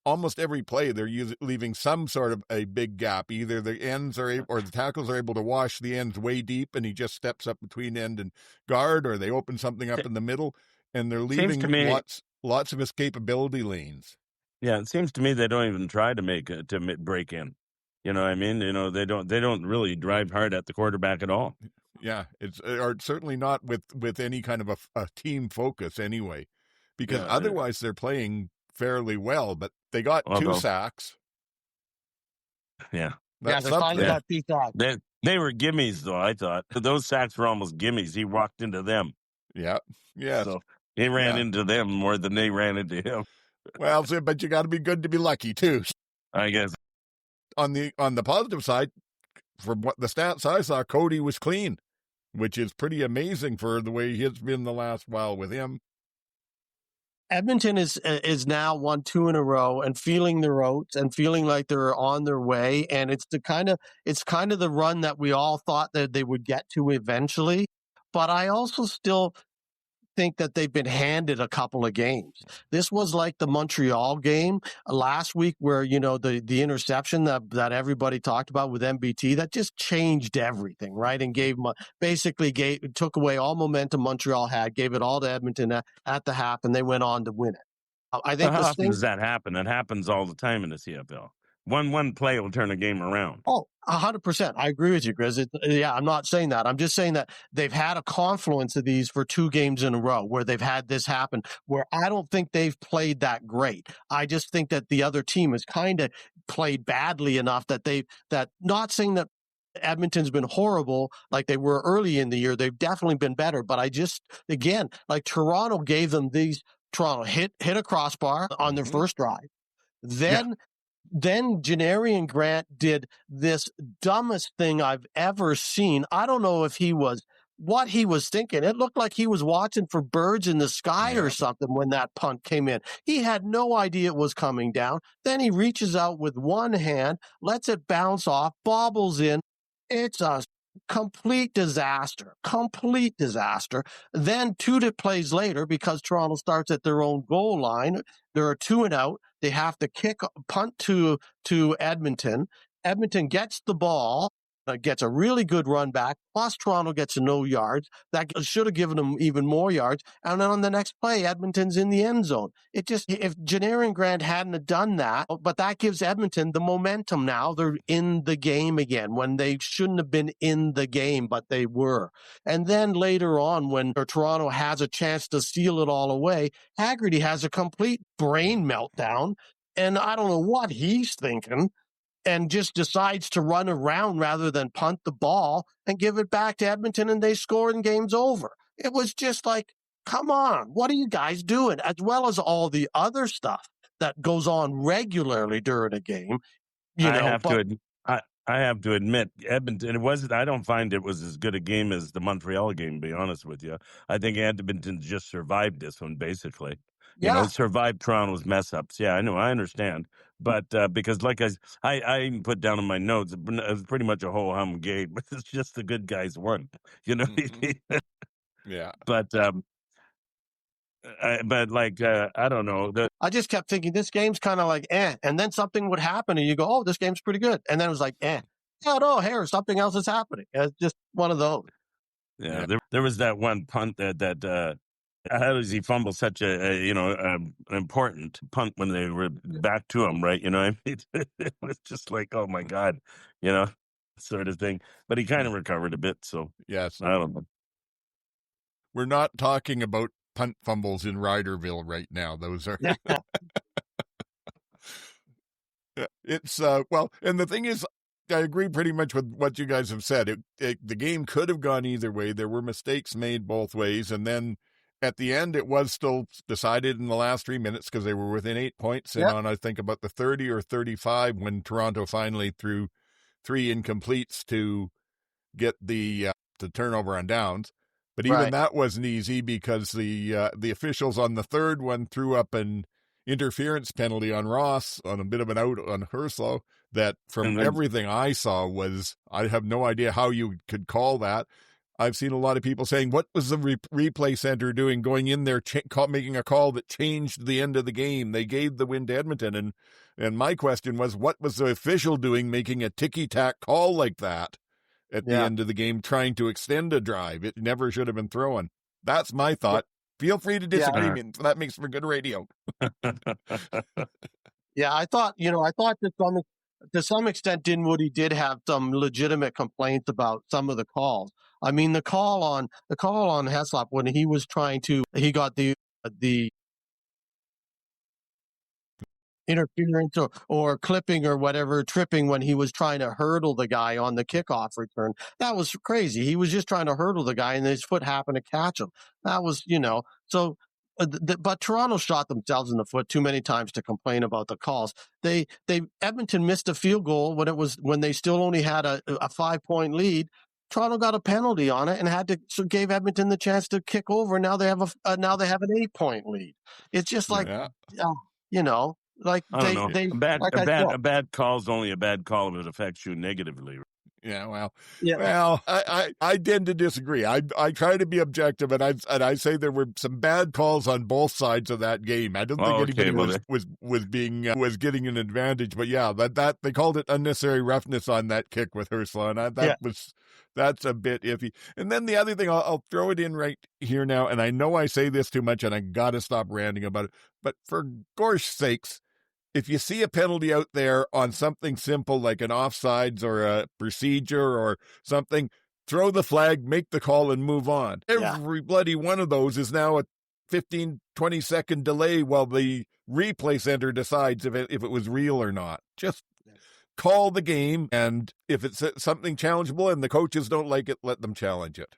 Almost every play, they're leaving some sort of a big gap. Either the ends or the tackles are able to wash the ends way deep, and he just steps up between end and guard, or they open something up in the middle, and they're leaving lots of escapability lanes. Yeah, it seems to me they don't even try to break in. You know what I mean? They don't really drive hard at the quarterback at all. Yeah, or certainly not with any kind of a team focus anyway, because otherwise they're playing fairly well, but they got 2 sacks. Yeah. They finally got 2 sacks. They were gimmies, though, I thought. Those sacks were almost gimmies. He walked into them. Yeah. Yeah. So he ran into them more than they ran into him. Well, but you got to be good to be lucky too. I guess. On the positive side, from what the stats I saw, Cody was clean, which is pretty amazing for the way he's been the last while with him. Edmonton is now won 2 in a row and feeling their oats and feeling like they're on their way. And it's kind of the run that we all thought that they would get to eventually. But I also still think that they've been handed a couple of games. This was like the Montreal game last week where, the interception that everybody talked about with MBT, that just changed everything, right? And took away all momentum Montreal had, gave it all to Edmonton at the half, and they went on to win it. I think how often does that happen? That happens all the time in the CFL. One play will turn a game around. Oh, 100%. I agree with you, Griz. I'm not saying that. I'm just saying that they've had a confluence of these for 2 games in a row where they've had this happen, where I don't think they've played that great. I just think that the other team has kind of played badly enough that not saying that Edmonton's been horrible like they were early in the year. They've definitely been better. But again, like Toronto gave them these. Toronto hit a crossbar on their first drive. Then Janarian and Grant did this dumbest thing I've ever seen. I don't know what he was thinking. It looked like he was watching for birds in the sky or something when that punt came in. He had no idea it was coming down. Then he reaches out with one hand, lets it bounce off, bobbles in. It's a complete disaster. Then 2 plays later, because Toronto starts at their own goal line, there are 2 and out. They have to punt to Edmonton. Edmonton gets the ball, gets a really good run back, plus Toronto gets no yards. That should have given them even more yards. And then on the next play, Edmonton's in the end zone. If Janarian and Grant hadn't done that, but that gives Edmonton the momentum now. They're in the game again when they shouldn't have been in the game, but they were. And then later on, when Toronto has a chance to steal it all away, Haggerty has a complete brain meltdown. And I don't know what he's thinking, and just decides to run around rather than punt the ball and give it back to Edmonton, and they score and game's over. It was just like, come on, what are you guys doing? As well as all the other stuff that goes on regularly during a game. I have to admit, Edmonton, I don't find it was as good a game as the Montreal game, to be honest with you. I think Edmonton just survived this one, basically. Survived Toronto's mess ups. Yeah, I know. I understand. But because like I even put down in my notes, it was pretty much a whole hum game, but it's just the good guys won. You know what I mean? Yeah. But I don't know. I just kept thinking this game's kind of like, and then something would happen and you go, oh, this game's pretty good. And then it was like, oh, no, here, something else is happening. It's just one of those. Yeah. There was that one punt that how does he fumble such an important punt when they were back to him, right? You know what I mean? It was just like, oh my God, sort of thing. But he kind of recovered a bit. So yes, I don't know. We're not talking about punt fumbles in Ryderville right now. Those are it's and the thing is, I agree pretty much with what you guys have said. The game could have gone either way. There were mistakes made both ways, and then at the end, it was still decided in the last 3 minutes because they were within 8 points. And on, I think, about the 30 or 35 when Toronto finally threw 3 incompletes to get the turnover on downs. But even that wasn't easy because the officials on the third one threw up an interference penalty on Ross on a bit of an out on Herslow that from everything I saw I have no idea how you could call that. I've seen a lot of people saying, what was the replay center doing going in there, making a call that changed the end of the game? They gave the win to Edmonton. And my question was, what was the official doing making a ticky-tack call like that at the end of the game, trying to extend a drive? It never should have been thrown. That's my thought. Feel free to disagree. That makes for good radio. I thought to some extent, Dinwiddie did have some legitimate complaints about some of the calls. I mean, the call on Heslop when he got the interference or clipping or whatever, tripping when he was trying to hurdle the guy on the kickoff return. That was crazy. He was just trying to hurdle the guy and his foot happened to catch him. That was, so but Toronto shot themselves in the foot too many times to complain about the calls. Edmonton missed a field goal when they still only had a 5-point lead. Toronto got a penalty on it and gave Edmonton the chance to kick over. Now they have an 8-point lead. It's just like, you know, like I don't know. A bad call is only a bad call if it affects you negatively. Yeah, well, I tend to disagree. I try to be objective, and I say there were some bad calls on both sides of that game. I don't think anybody was getting an advantage, but yeah, that they called it unnecessary roughness on that kick with Ursula, and that's a bit iffy. And then the other thing, I'll throw it in right here now, and I know I say this too much, and I got to stop ranting about it, but for gosh sakes, if you see a penalty out there on something simple like an offsides or a procedure or something, throw the flag, make the call, and move on. Every bloody one of those is now a 15, 20-second delay while the replay center decides if it was real or not. Just call the game, and if it's something challengeable and the coaches don't like it, let them challenge it.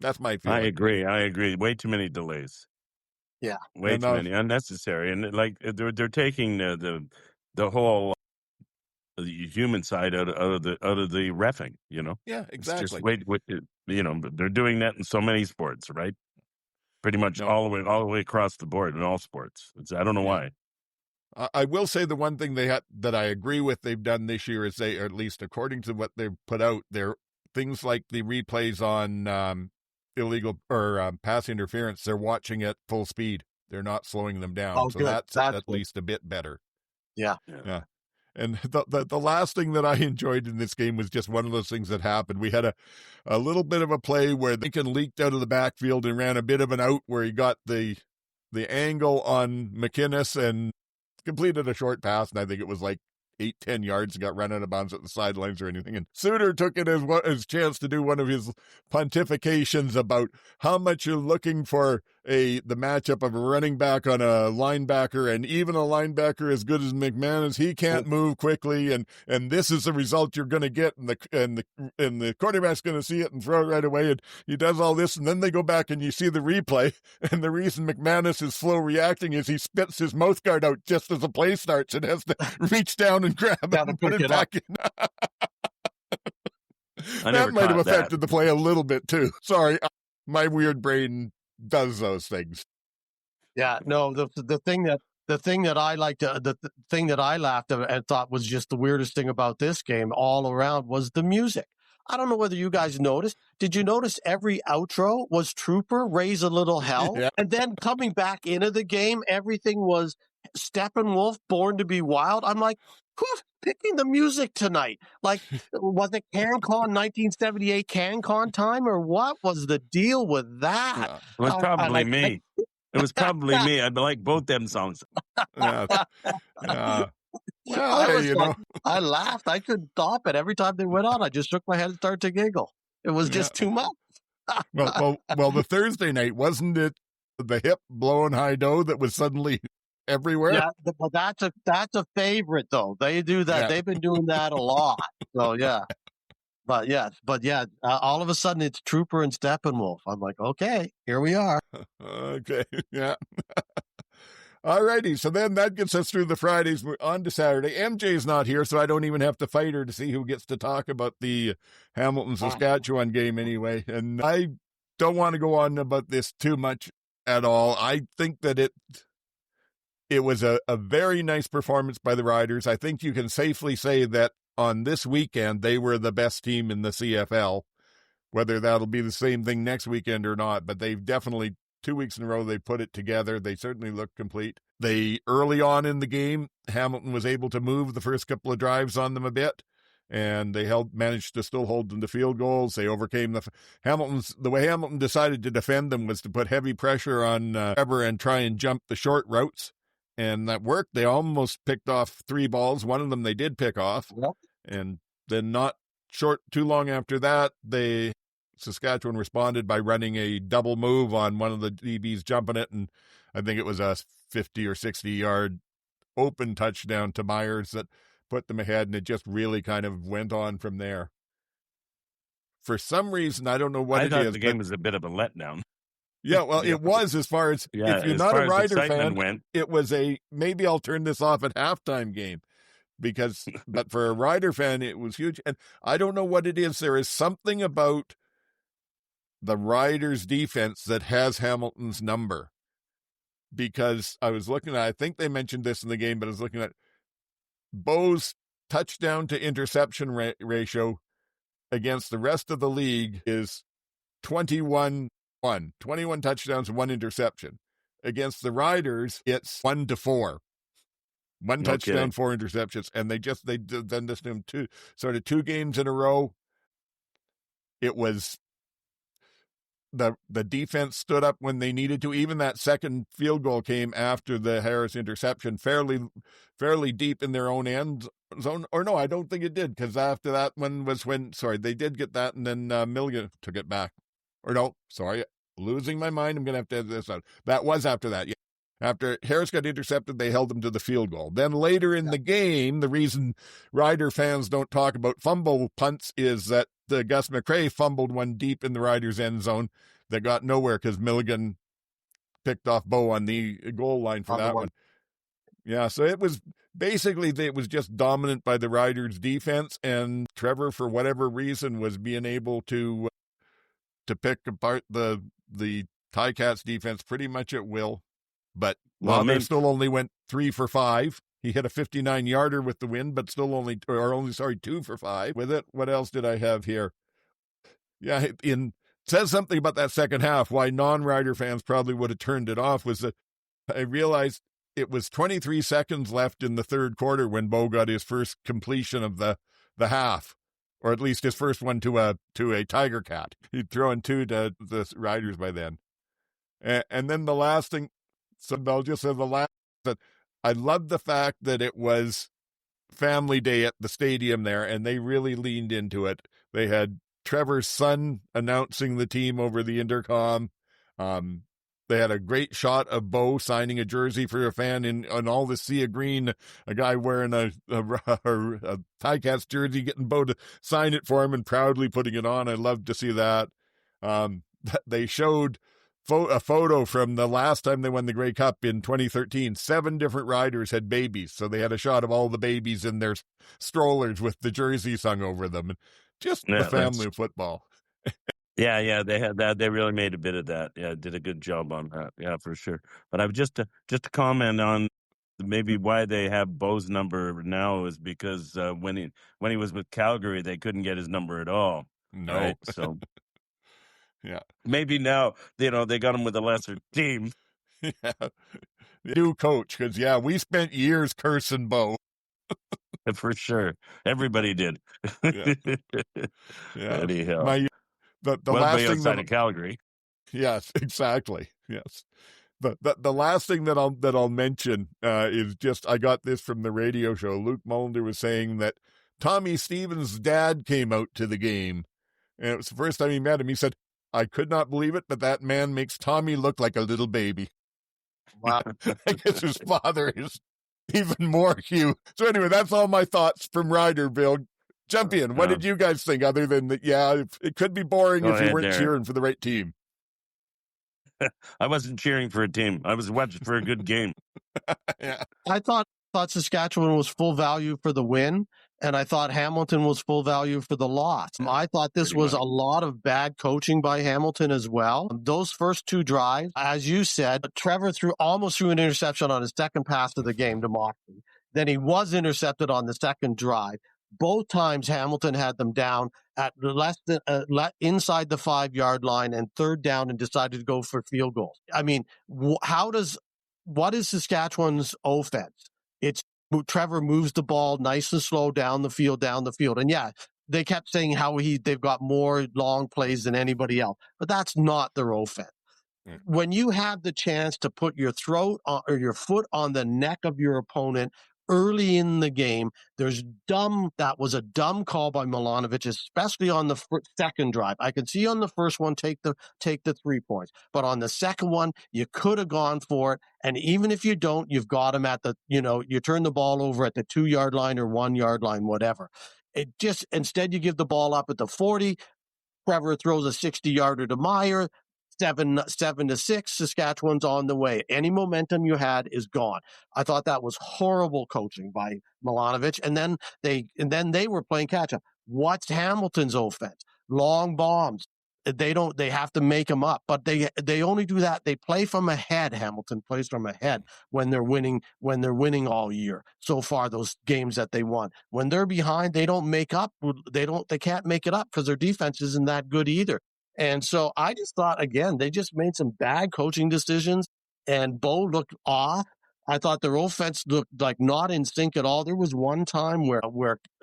That's my feeling. I agree. Way too many delays. Yeah, way too many unnecessary, and like they're taking the whole the human side out of the reffing. You know. Yeah, exactly. It's just you know, they're doing that in so many sports, right? Pretty much all the way across the board in all sports. I don't know why. I will say the one thing that I agree with they've done this year is they, or at least according to what they've put out, they're things like the replays on illegal or pass interference, they're watching at full speed. They're not slowing them down. So that's at least a bit better. Yeah. And the last thing that I enjoyed in this game was just one of those things that happened. We had a little bit of a play where Lincoln leaked out of the backfield and ran a bit of an out where he got the angle on McInnes and completed a short pass, and I think it was like 8-10 yards and got run out of bounds at the sidelines or anything. And Suter took it as chance to do one of his pontifications about how much you're looking for the matchup of a running back on a linebacker, and even a linebacker as good as McManus, he can't move quickly, and this is the result you're going to get, and the quarterback's going to see it and throw it right away, and he does all this, and then they go back and you see the replay, and the reason McManus is slow reacting is he spits his mouth guard out just as the play starts and has to reach down and grab it and put it back in. That might have affected the play a little bit too. Sorry, my weird brain does those things. Yeah, no, the thing that I liked, the thing that I laughed at and thought was just the weirdest thing about this game all around was the music. I don't know whether you guys noticed. Did you notice every outro was Trooper, Raise a Little Hell? Yeah. And then coming back into the game, everything was Steppenwolf, Born to Be Wild. I'm like, who's picking the music tonight? Like, was it CanCon 1978 CanCon time, or what was the deal with that? It was probably me. It was probably me. I like both them songs. I laughed. I couldn't stop it. Every time they went on, I just shook my head and started to giggle. It was just too much. well, the Thursday night, wasn't it the hip blowing high dough that was suddenly everywhere? Yeah, but that's a favorite though. They do that. Yeah. They've been doing that a lot. So yeah. But all of a sudden it's Trooper and Steppenwolf. I'm like, okay, here we are. Okay, yeah. All righty, so then that gets us through the Fridays. We're on to Saturday. MJ's not here, so I don't even have to fight her to see who gets to talk about the Hamilton-Saskatchewan game anyway. And I don't want to go on about this too much at all. I think that it was a very nice performance by the Riders. I think you can safely say that on this weekend, they were the best team in the CFL. Whether that'll be the same thing next weekend or not, but they've definitely 2 weeks in a row, they put it together. They certainly look complete. Early on in the game, Hamilton was able to move the first couple of drives on them a bit, and they managed to still hold them to field goals. They overcame the way Hamilton decided to defend them was to put heavy pressure on Trevor and try and jump the short routes, and that worked. They almost picked off 3 balls. One of them they did pick off, and then not too long after that, Saskatchewan responded by running a double move on one of the DBs, jumping it, and I think it was a 50 or 60-yard open touchdown to Myers that put them ahead, and it just really kind of went on from there. For some reason, I don't know what it is. The game was a bit of a letdown. Yeah, well, it was as far as if you're not a Rider fan, it was maybe I'll turn this off at halftime game but for a Rider fan, it was huge. And I don't know what it is. There is something about the Riders defense that has Hamilton's number, because I was looking at, I think they mentioned this in the game, but I was looking at Bo's touchdown to interception ratio against the rest of the league is 21 touchdowns, 1 interception. Against the Riders, it's 1-4. 1 touchdown, 4 interceptions, and they done this to him two games in a row. It was the defense stood up when they needed to. Even that second field goal came after the Harris interception, fairly deep in their own end zone. Or no, I don't think it did, because after that one was they did get that, and then Milligan took it back. Or no, sorry, losing my mind. I'm going to have to edit this out. That was after that, yeah. After Harris got intercepted, they held him to the field goal. Then later in the game, the reason Rider fans don't talk about fumble punts is that Gus McCrae fumbled one deep in the Riders' end zone that got nowhere because Milligan picked off Bo on the goal line for that one. Yeah, so it was just dominant by the Riders' defense, and Trevor, for whatever reason, was being able to pick apart the Ticats defense pretty much at will. But Lauder still only went 3 for 5. He hit a 59-yarder with the win, but still only 2 for 5 with it. What else did I have here? Yeah, says something about that second half. Why non-Rider fans probably would have turned it off was that I realized it was 23 seconds left in the third quarter when Bo got his first completion of the half, or at least his first one to a Tiger Cat. He'd thrown 2 to the Riders by then. And then the last thing. So I'll just say the last that I love the fact that it was family day at the stadium there, and they really leaned into it. They had Trevor's son announcing the team over the intercom. They had a great shot of Bo signing a jersey for a fan on all the sea of green, a guy wearing a Ticats jersey, getting Bo to sign it for him and proudly putting it on. I love to see that. They showed a photo from the last time they won the Grey Cup in 2013. 7 different Riders had babies, so they had a shot of all the babies in their strollers with the jerseys hung over them. Just the family of football. Yeah, they had that. They really made a bit of that. Yeah, did a good job on that. Yeah, for sure. But I was just to comment on maybe why they have Bo's number now is because when he was with Calgary, they couldn't get his number at all. No, right? So. Yeah. Maybe now, they got him with a lesser team. Yeah. New coach, because, we spent years cursing Bo. For sure. Everybody did. Yeah. Anyhow. The last thing outside of Calgary. Yes, exactly. Yes. The last thing that I'll mention is just, I got this from the radio show. Luke Mullender was saying that Tommy Stevens' dad came out to the game, and it was the first time he met him. He said, I could not believe it, but that man makes Tommy look like a little baby. Wow. I guess his father is even more cute. So anyway, that's all my thoughts from Rider, Bill. Jump in. What did you guys think, other than that? Yeah, it could be boring if you weren't cheering for the right team. I wasn't cheering for a team. I was watching for a good game. Yeah. I thought Saskatchewan was full value for the win, and I thought Hamilton was full value for the loss. I thought this was a lot of bad coaching by Hamilton as well. Those first 2 drives, as you said, Trevor almost threw an interception on his second pass of the game to Moxley. Then he was intercepted on the second drive. Both times Hamilton had them down at less than inside the 5-yard line and third down, and decided to go for field goals. I mean, what is Saskatchewan's offense? It's Trevor moves the ball nice and slow down the field. And they kept saying how they've got more long plays than anybody else, but that's not their offense. When you have the chance to put your throat or your foot on the neck of your opponent early in the game, that was a dumb call by Milanovic, especially on the second drive. I could see on the first one, take the 3 points, but on the second one, you could have gone for it. And even if you don't, you've got him at you turn the ball over at the 2-yard line or 1-yard line, whatever. Instead you give the ball up at the 40. Trevor throws a 60-yarder to Meyer. 7-6, Saskatchewan's on the way. Any momentum you had is gone. I thought that was horrible coaching by Milanovic. And then they were playing catch up. What's Hamilton's offense? Long bombs. They have to make them up, but they only do that. They play from ahead. Hamilton plays from ahead when they're winning all year. So far, those games that they won, when they're behind, they don't make up. They can't make it up because their defense isn't that good either. And so I just thought, again, they just made some bad coaching decisions, and Bo looked off. I thought their offense looked like not in sync at all. There was one time where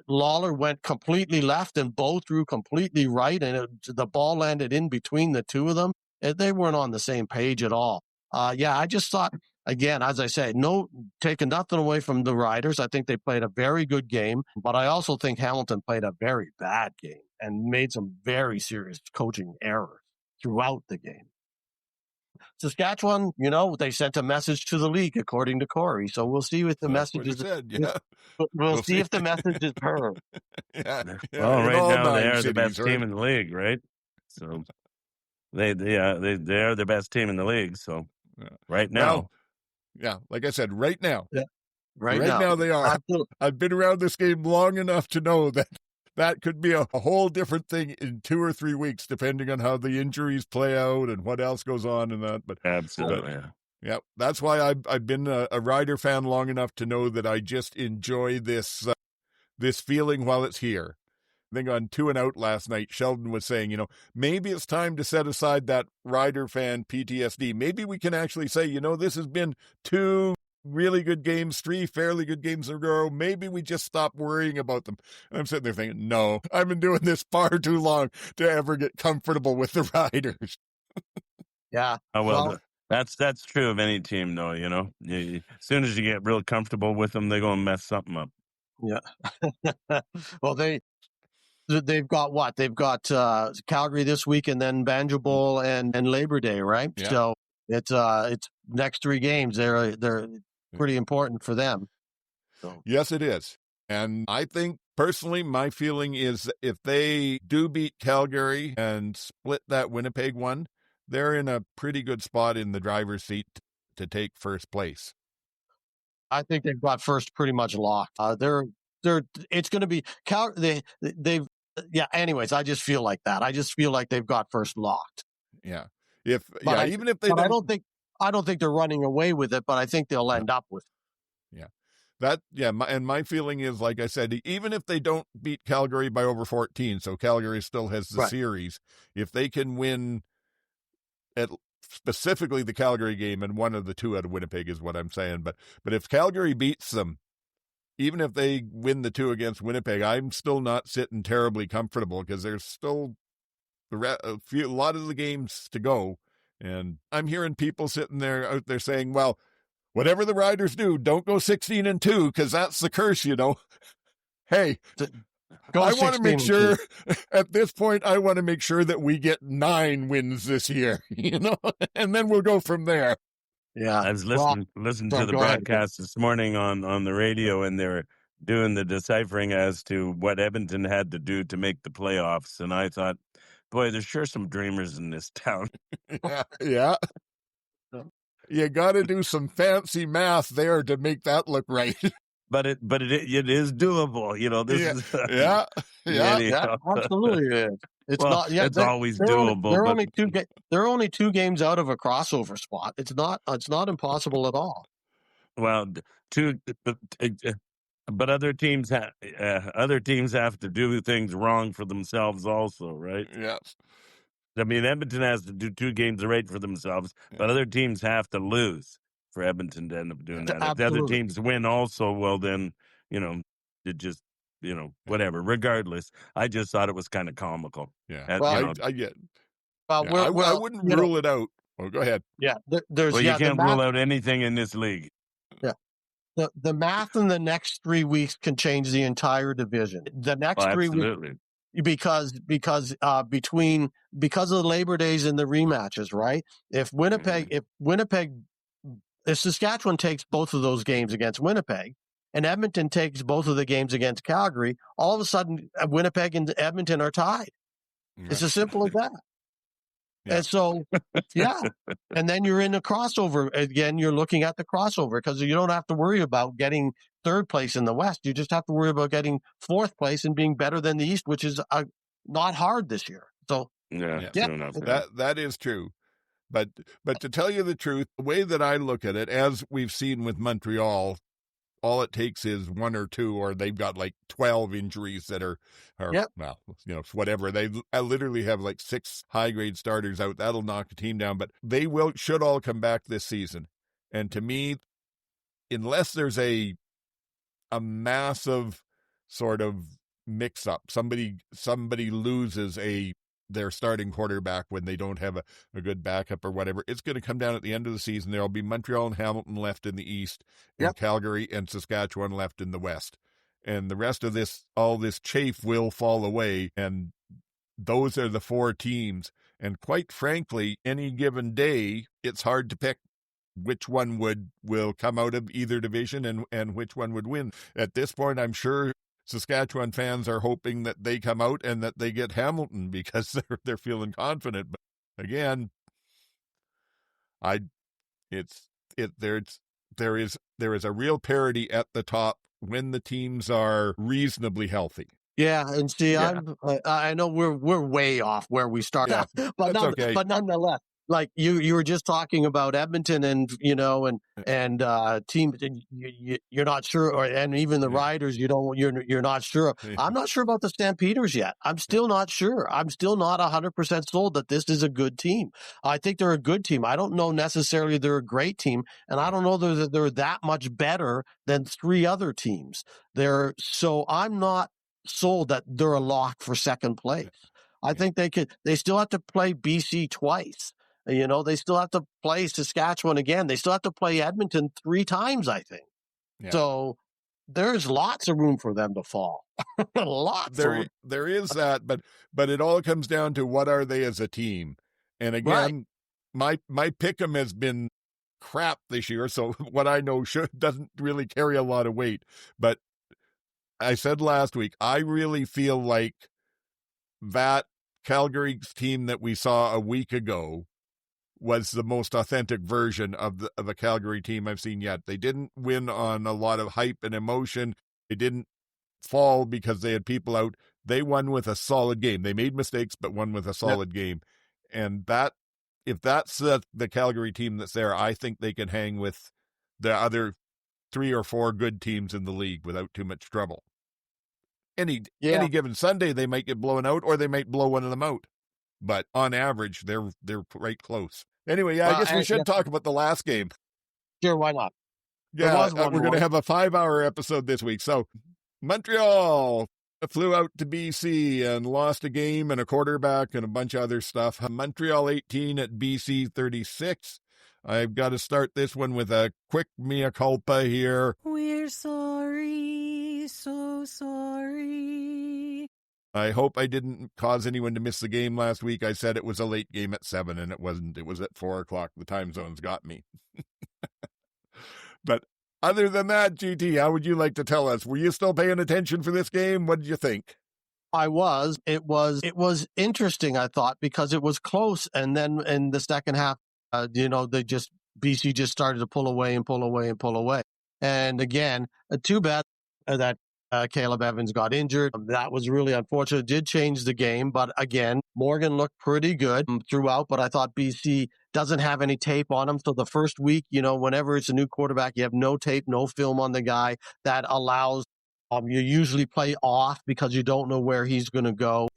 Lawler went completely left and Bo threw completely right, and the ball landed in between the two of them. And they weren't on the same page at all. I just thought, again, as I say, taking nothing away from the Riders. I think they played a very good game, but I also think Hamilton played a very bad game and made some very serious coaching errors throughout the game. Saskatchewan, they sent a message to the league, according to Corey. So we'll see if the message is. We'll see if the message is heard. Yeah. Well, right now they are the best team in the league, right? So they are the best team in the league. So right now, like I said, right now, right now they are. Absolutely. I've been around this game long enough to know that could be a whole different thing in 2 or 3 weeks, depending on how the injuries play out and what else goes on in that. But absolutely, that's why I've been a Rider fan long enough to know that I just enjoy this feeling while it's here. I think on 2 and Out last night, Sheldon was saying, maybe it's time to set aside that Rider fan PTSD. Maybe we can actually say, this has been 2 really good games, 3 fairly good games in a row. Maybe we just stop worrying about them. And I'm sitting there thinking, no, I've been doing this far too long to ever get comfortable with the Riders. Yeah. Oh, well, that's true of any team, though. As soon as you get real comfortable with them, they're going to mess something up. Yeah. Well, they've got what? They've got Calgary this week, and then Banjo Bowl and Labor Day, right? Yeah. So it's next 3 games. They're pretty important for them. So. Yes, it is. And I think personally, my feeling is that if they do beat Calgary and split that Winnipeg one, they're in a pretty good spot in the driver's seat to take first place. I think they've got first pretty much locked. It's going to be anyways, I just feel like that. I just feel like they've got first locked. Yeah. Even if they don't, I don't think they're running away with it, but I think they'll end up with it. Yeah. My feeling is, like I said, even if they don't beat Calgary by over 14, so Calgary still has the series, if they can win specifically the Calgary game and one of the 2 out of Winnipeg is what I'm saying. But if Calgary beats them, even if they win the 2 against Winnipeg, I'm still not sitting terribly comfortable because there's still a lot of the games to go. And I'm hearing people out there saying, well, whatever the Riders do, don't go 16-2 because that's the curse, Hey, I want to make sure at this point, I want to make sure that we get 9 wins this year, and then we'll go from there. Yeah. I was listening to the broadcast this morning on the radio, and they were doing the deciphering as to what Edmonton had to do to make the playoffs. And I thought, boy, there's sure some dreamers in this town. Yeah. You got to do some fancy math there to make that look right. But it is doable, Absolutely it is. It's not. Yeah, it's always doable. They're only 2 games out of a crossover spot. It's not impossible at all. Well, but other teams have to do things wrong for themselves also, right? Yes. I mean, Edmonton has to do 2 games right for themselves, but other teams have to lose for Edmonton to end up doing that. Absolutely. If the other teams win also, well, then, it just, whatever. Regardless, I just thought it was kind of comical. Yeah. I get. I wouldn't rule it out. Oh, go ahead. Yeah. You can't rule out anything in this league. Yeah. The math in the next 3 weeks can change the entire division. The next 3 weeks. Because of the Labor Days and the rematches, right? If Saskatchewan takes both of those games against Winnipeg, and Edmonton takes both of the games against Calgary, all of a sudden Winnipeg and Edmonton are tied. It's as simple as that. And so, yeah. And then you're in a crossover. Again, you're looking at the crossover because you don't have to worry about getting third place in the West. You just have to worry about getting fourth place and being better than the East, which is not hard this year. So, that is true. But to tell you the truth, the way that I look at it, as we've seen with Montreal, all it takes is one or two, or they've got like 12 injuries that are well, whatever. They literally have like 6 high-grade starters out. That'll knock the team down, but they should all come back this season. And to me, unless there's a massive sort of mix-up, somebody loses their starting quarterback when they don't have a good backup or whatever, it's going to come down at the end of the season. There'll be Montreal and Hamilton left in the East, and Calgary and Saskatchewan left in the West. And the rest of all this chafe will fall away, and those are the 4 teams. And quite frankly, any given day, it's hard to pick which one will come out of either division and which one would win. At this point, I'm sure Saskatchewan fans are hoping that they come out and that they get Hamilton because they're feeling confident. But again, there is a real parity at the top when the teams are reasonably healthy. Yeah, and see, I know we're way off where we started, but nonetheless, like you were just talking about Edmonton and team, you're not sure, and even the Riders, you're not sure. I'm not sure about the Stampeders yet. I'm still not sure. I'm still not 100% sold that this is a good team. I think they're a good team. I don't know necessarily they're a great team, and I don't know that they're that much better than 3 other teams. So I'm not sold that they're a lock for second place. I think they still have to play BC twice. They still have to play Saskatchewan again. They still have to play Edmonton 3 times, I think. Yeah. So there's lots of room for them to fall. There is that, but it all comes down to what are they as a team. And again, my pick'em has been crap this year, so what I know doesn't really carry a lot of weight. But I said last week, I really feel like that Calgary's team that we saw a week ago was the most authentic version of a Calgary team I've seen yet. They didn't win on a lot of hype and emotion. They didn't fall because they had people out. They won with a solid game. They made mistakes, but won with a solid game. And if that's the Calgary team that's there, I think they can hang with the other 3 or 4 good teams in the league without too much trouble. Any given Sunday, they might get blown out, or they might blow one of them out. But on average, they're right close. Anyway, I guess we should talk about the last game. Sure, why not? Yeah, we're going to have a 5-hour episode this week. So Montreal flew out to BC and lost a game and a quarterback and a bunch of other stuff. Montreal 18 at BC 36. I've got to start this one with a quick mea culpa here. We're sorry, so sorry. I hope I didn't cause anyone to miss the game last week. I said it was a late game at 7, and it wasn't. It was at 4 o'clock. The time zones got me. But other than that, GT, how would you like to tell us? Were you still paying attention for this game? What did you think? I was. It was interesting, I thought, because it was close. And then in the second half, BC just started to pull away. And again, too bad that Caleb Evans got injured. That was really unfortunate. It did change the game. But again, Morgan looked pretty good throughout, but I thought BC doesn't have any tape on him. So the first week, whenever it's a new quarterback, you have no tape, no film on the guy. That allows you usually play off because you don't know where he's going to go.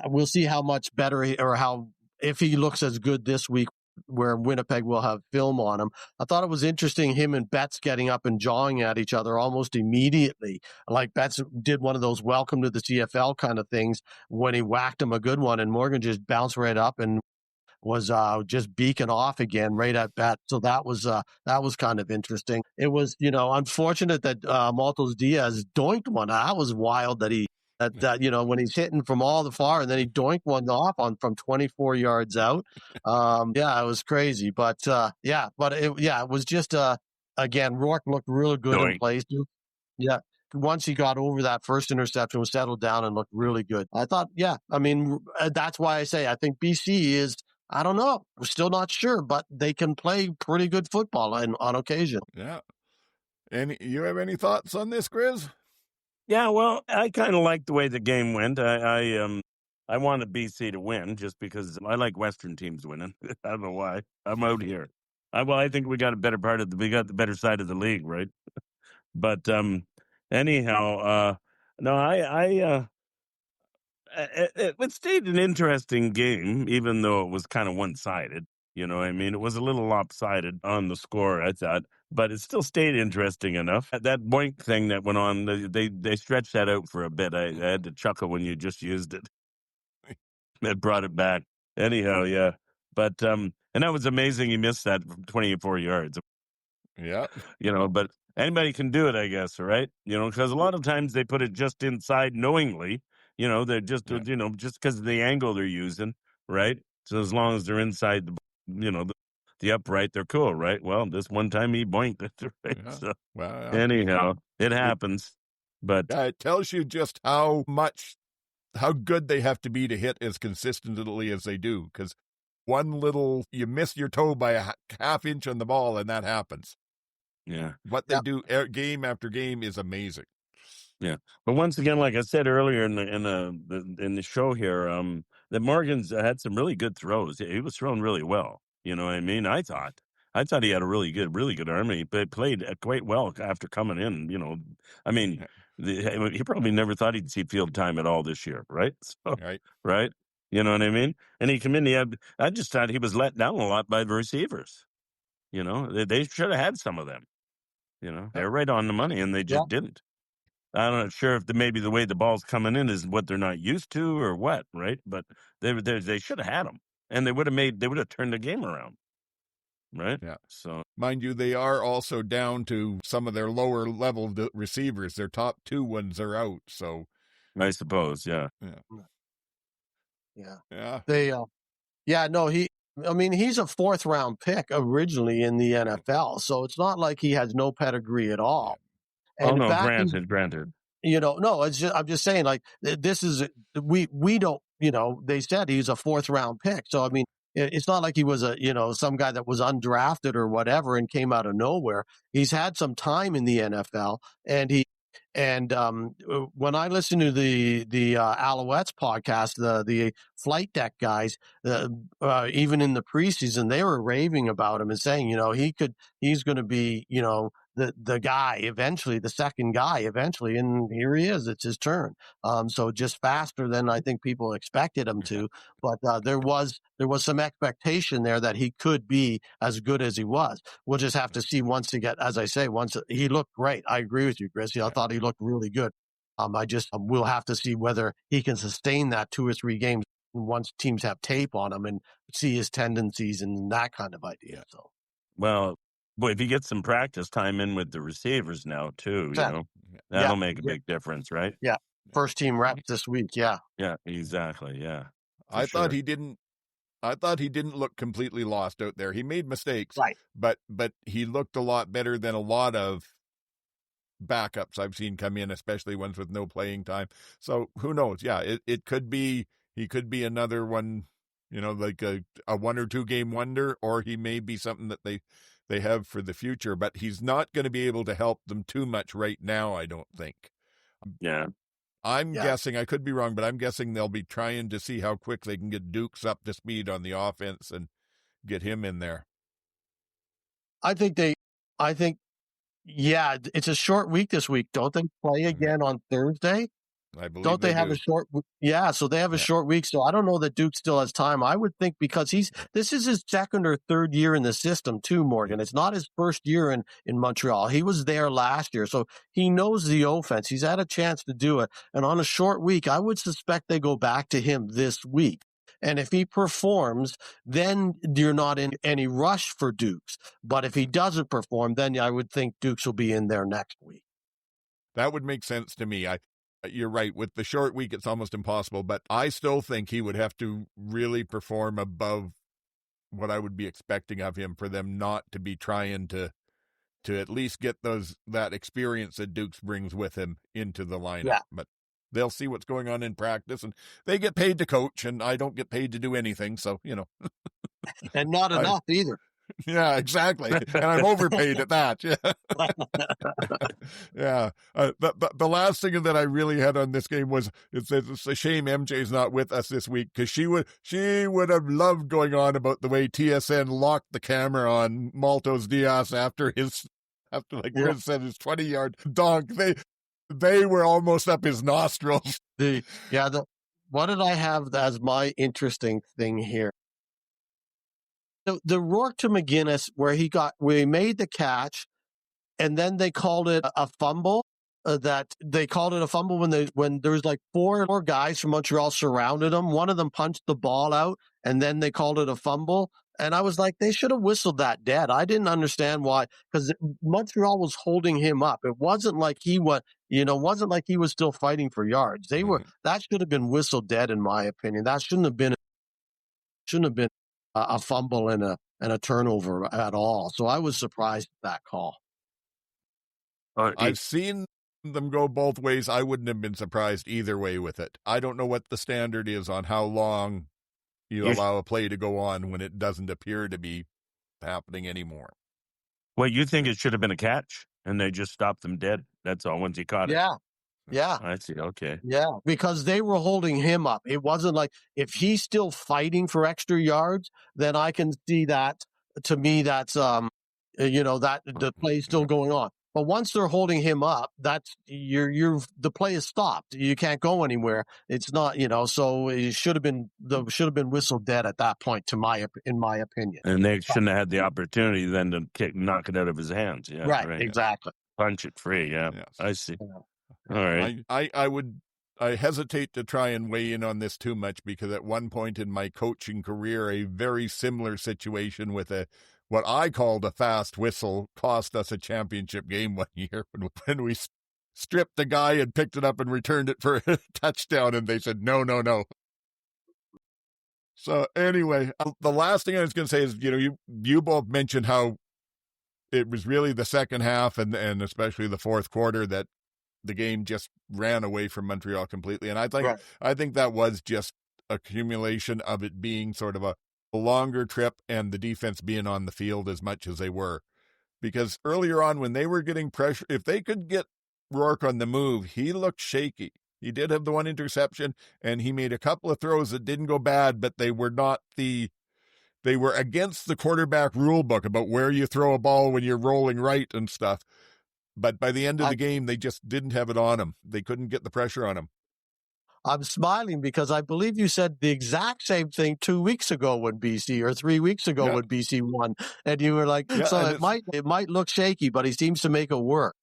We'll see how much better if he looks as good this week, where Winnipeg will have film on him. I thought it was interesting, him and Betts getting up and jawing at each other almost immediately. Like Betts did one of those welcome to the CFL kind of things when he whacked him a good one, and Morgan just bounced right up and was just beaking off again right at Betts. So that was kind of interesting. It was, unfortunate that Maltos Diaz doinked one. That was wild that when he's hitting from all the far and then he doinked one off from 24 yards out. It was crazy. But it was just, again, Rourke looked really good in places. Yeah. Once he got over that first interception, was settled down and looked really good. I thought, that's why I say I think BC is I don't know. We're still not sure, but they can play pretty good football on occasion. Yeah. You have any thoughts on this, Griz? Yeah, well, I kind of like the way the game went. I wanted BC to win just because I like Western teams winning. I don't know why. I'm out here. I think we got we got the better side of the league, right? But anyhow, no, it stayed an interesting game, even though it was kind of one-sided. You know what I mean? It was a little lopsided on the score, I thought, but it still stayed interesting enough. That boink thing that went on, they stretched that out for a bit. I had to chuckle when you just used it. It brought it back. Anyhow, yeah. But, and that was amazing. He missed that from 24 yards. Yeah. You know, but anybody can do it, I guess, right? You know, because a lot of times they put it just inside knowingly. You know, they're just, Yeah. you know, just because of the angle they're using, right? So as long as they're inside the upright, they're cool, right? Well, this one time he boinked it, right? Yeah. So Well, anyhow, it happens. But yeah, it tells you just how good they have to be to hit as consistently as they do. Because you miss your toe by a half inch on the ball, and that happens. yeah, What they do game after game is amazing. yeah. But once again, like I said earlier in the show here, that Morgan's had some really good throws. He was throwing really well. You know what I mean? I thought he had a really good arm. He played quite well after coming in. You know, I mean, he probably never thought he'd see field time at all this year, right? So, right? You know what I mean? And he came in. I just thought he was let down a lot by the receivers. You know, they should have had some of them. You know, they're right on the money, and they just didn't. I'm not sure if maybe the way the ball's coming in is what they're not used to or what, right? But they should have had them, and they would have turned the game around, right? Yeah. So, mind you, they are also down to some of their lower level receivers. Their top two ones are out. So, I suppose, yeah. He's a fourth round pick originally in the NFL, so it's not like he has no pedigree at all. Yeah. And granted. You know, no, I'm just saying, like, this is we don't, you know, they said he's a fourth round pick, so I mean, it's not like he was some guy that was undrafted or whatever and came out of nowhere. He's had some time in the NFL, and when I listen to the Alouettes podcast, the flight deck guys, even in the preseason, they were raving about him and saying, you know, he's going to be, you know, the guy eventually, the second guy eventually, and here he is. It's his turn. So just faster than I think people expected him to, but there was some expectation there that he could be as good as he was. We'll just have to see once he looked great. I agree with you, Griz. I thought he looked really good. We'll have to see whether he can sustain that 2 or 3 games once teams have tape on him and see his tendencies and that kind of idea. So, well, boy, if he gets some practice time in with the receivers now too, you know, that'll make a big difference, right? Yeah. First team reps this week. Yeah. Yeah, exactly. Yeah. I thought he didn't look completely lost out there. He made mistakes, right? But he looked a lot better than a lot of backups I've seen come in, especially ones with no playing time. So who knows? Yeah, it could be, he could be another one, you know, like a 1 or 2 game wonder, or he may be something that they have for the future, but he's not going to be able to help them too much right now, I don't think. Yeah. I'm guessing, I could be wrong, but I'm guessing they'll be trying to see how quick they can get Dukes up to speed on the offense and get him in there. I think it's a short week this week. Don't they play again on Thursday? I believe don't they have do. a short? Yeah, so they have a short week. So I don't know that Duke still has time. I would think because this is his second or third year in the system too, Morgan. It's not his first year in Montreal. He was there last year, so he knows the offense. He's had a chance to do it. And on a short week, I would suspect they go back to him this week. And if he performs, then you're not in any rush for Dukes. But if he doesn't perform, then I would think Dukes will be in there next week. That would make sense to me. You're right. With the short week, it's almost impossible. But I still think he would have to really perform above what I would be expecting of him for them not to be trying to at least get that experience that Dukes brings with him into the lineup. Yeah. But they'll see what's going on in practice, and they get paid to coach, and I don't get paid to do anything. So, you know. And not enough either. Yeah, exactly. And I'm overpaid at that. Yeah. Yeah. The last thing that I really had on this game was it's a shame MJ's not with us this week, because she would have loved going on about the way TSN locked the camera on Maltos Diaz after like Griz said, his 20-yard donk. They were almost up his nostrils. What did I have as my interesting thing here? The Rourke to McGinnis, where he made the catch, and then they called it a fumble. They called it a fumble when there was like four guys from Montreal surrounded him. One of them punched the ball out, and then they called it a fumble. And I was like, they should have whistled that dead. I didn't understand why, because Montreal was holding him up. It wasn't like he was still fighting for yards. That should have been whistled dead, in my opinion. That shouldn't have been a fumble and a turnover at all. So I was surprised at that call. I've seen them go both ways. I wouldn't have been surprised either way with it. I don't know what the standard is on how long you allow a play to go on when it doesn't appear to be happening anymore. Well, you think it should have been a catch, and they just stopped them dead. That's all, once he caught it. Yeah. I see. Okay. Yeah, because they were holding him up. It wasn't like, if he's still fighting for extra yards, then I can see that. To me, that's that the play is still going on. But once they're holding him up, that's the play is stopped. You can't go anywhere. It's not, so it should have been whistled dead at that point, in my opinion. And they shouldn't have had the opportunity then to knock it out of his hands. Yeah, right. Exactly. Punch it free. Yeah, yes. I see. Yeah. All right. I hesitate to try and weigh in on this too much, because at one point in my coaching career, a very similar situation with what I called a fast whistle cost us a championship game one year when we stripped the guy and picked it up and returned it for a touchdown, and they said, no. So anyway, the last thing I was going to say is, you both mentioned how it was really the second half and especially the fourth quarter that the game just ran away from Montreal completely. And I think that was just accumulation of it being sort of a longer trip and the defense being on the field as much as they were. Because earlier on, when they were getting pressure, if they could get Rourke on the move, he looked shaky. He did have the one interception, and he made a couple of throws that didn't go bad, but they were against the quarterback rule book about where you throw a ball when you're rolling right and stuff. But by the end of the game, they just didn't have it on him. They couldn't get the pressure on him. I'm smiling because I believe you said the exact same thing 2 weeks ago when BC, or 3 weeks ago when BC won, and you were like, so it might look shaky, but he seems to make it work.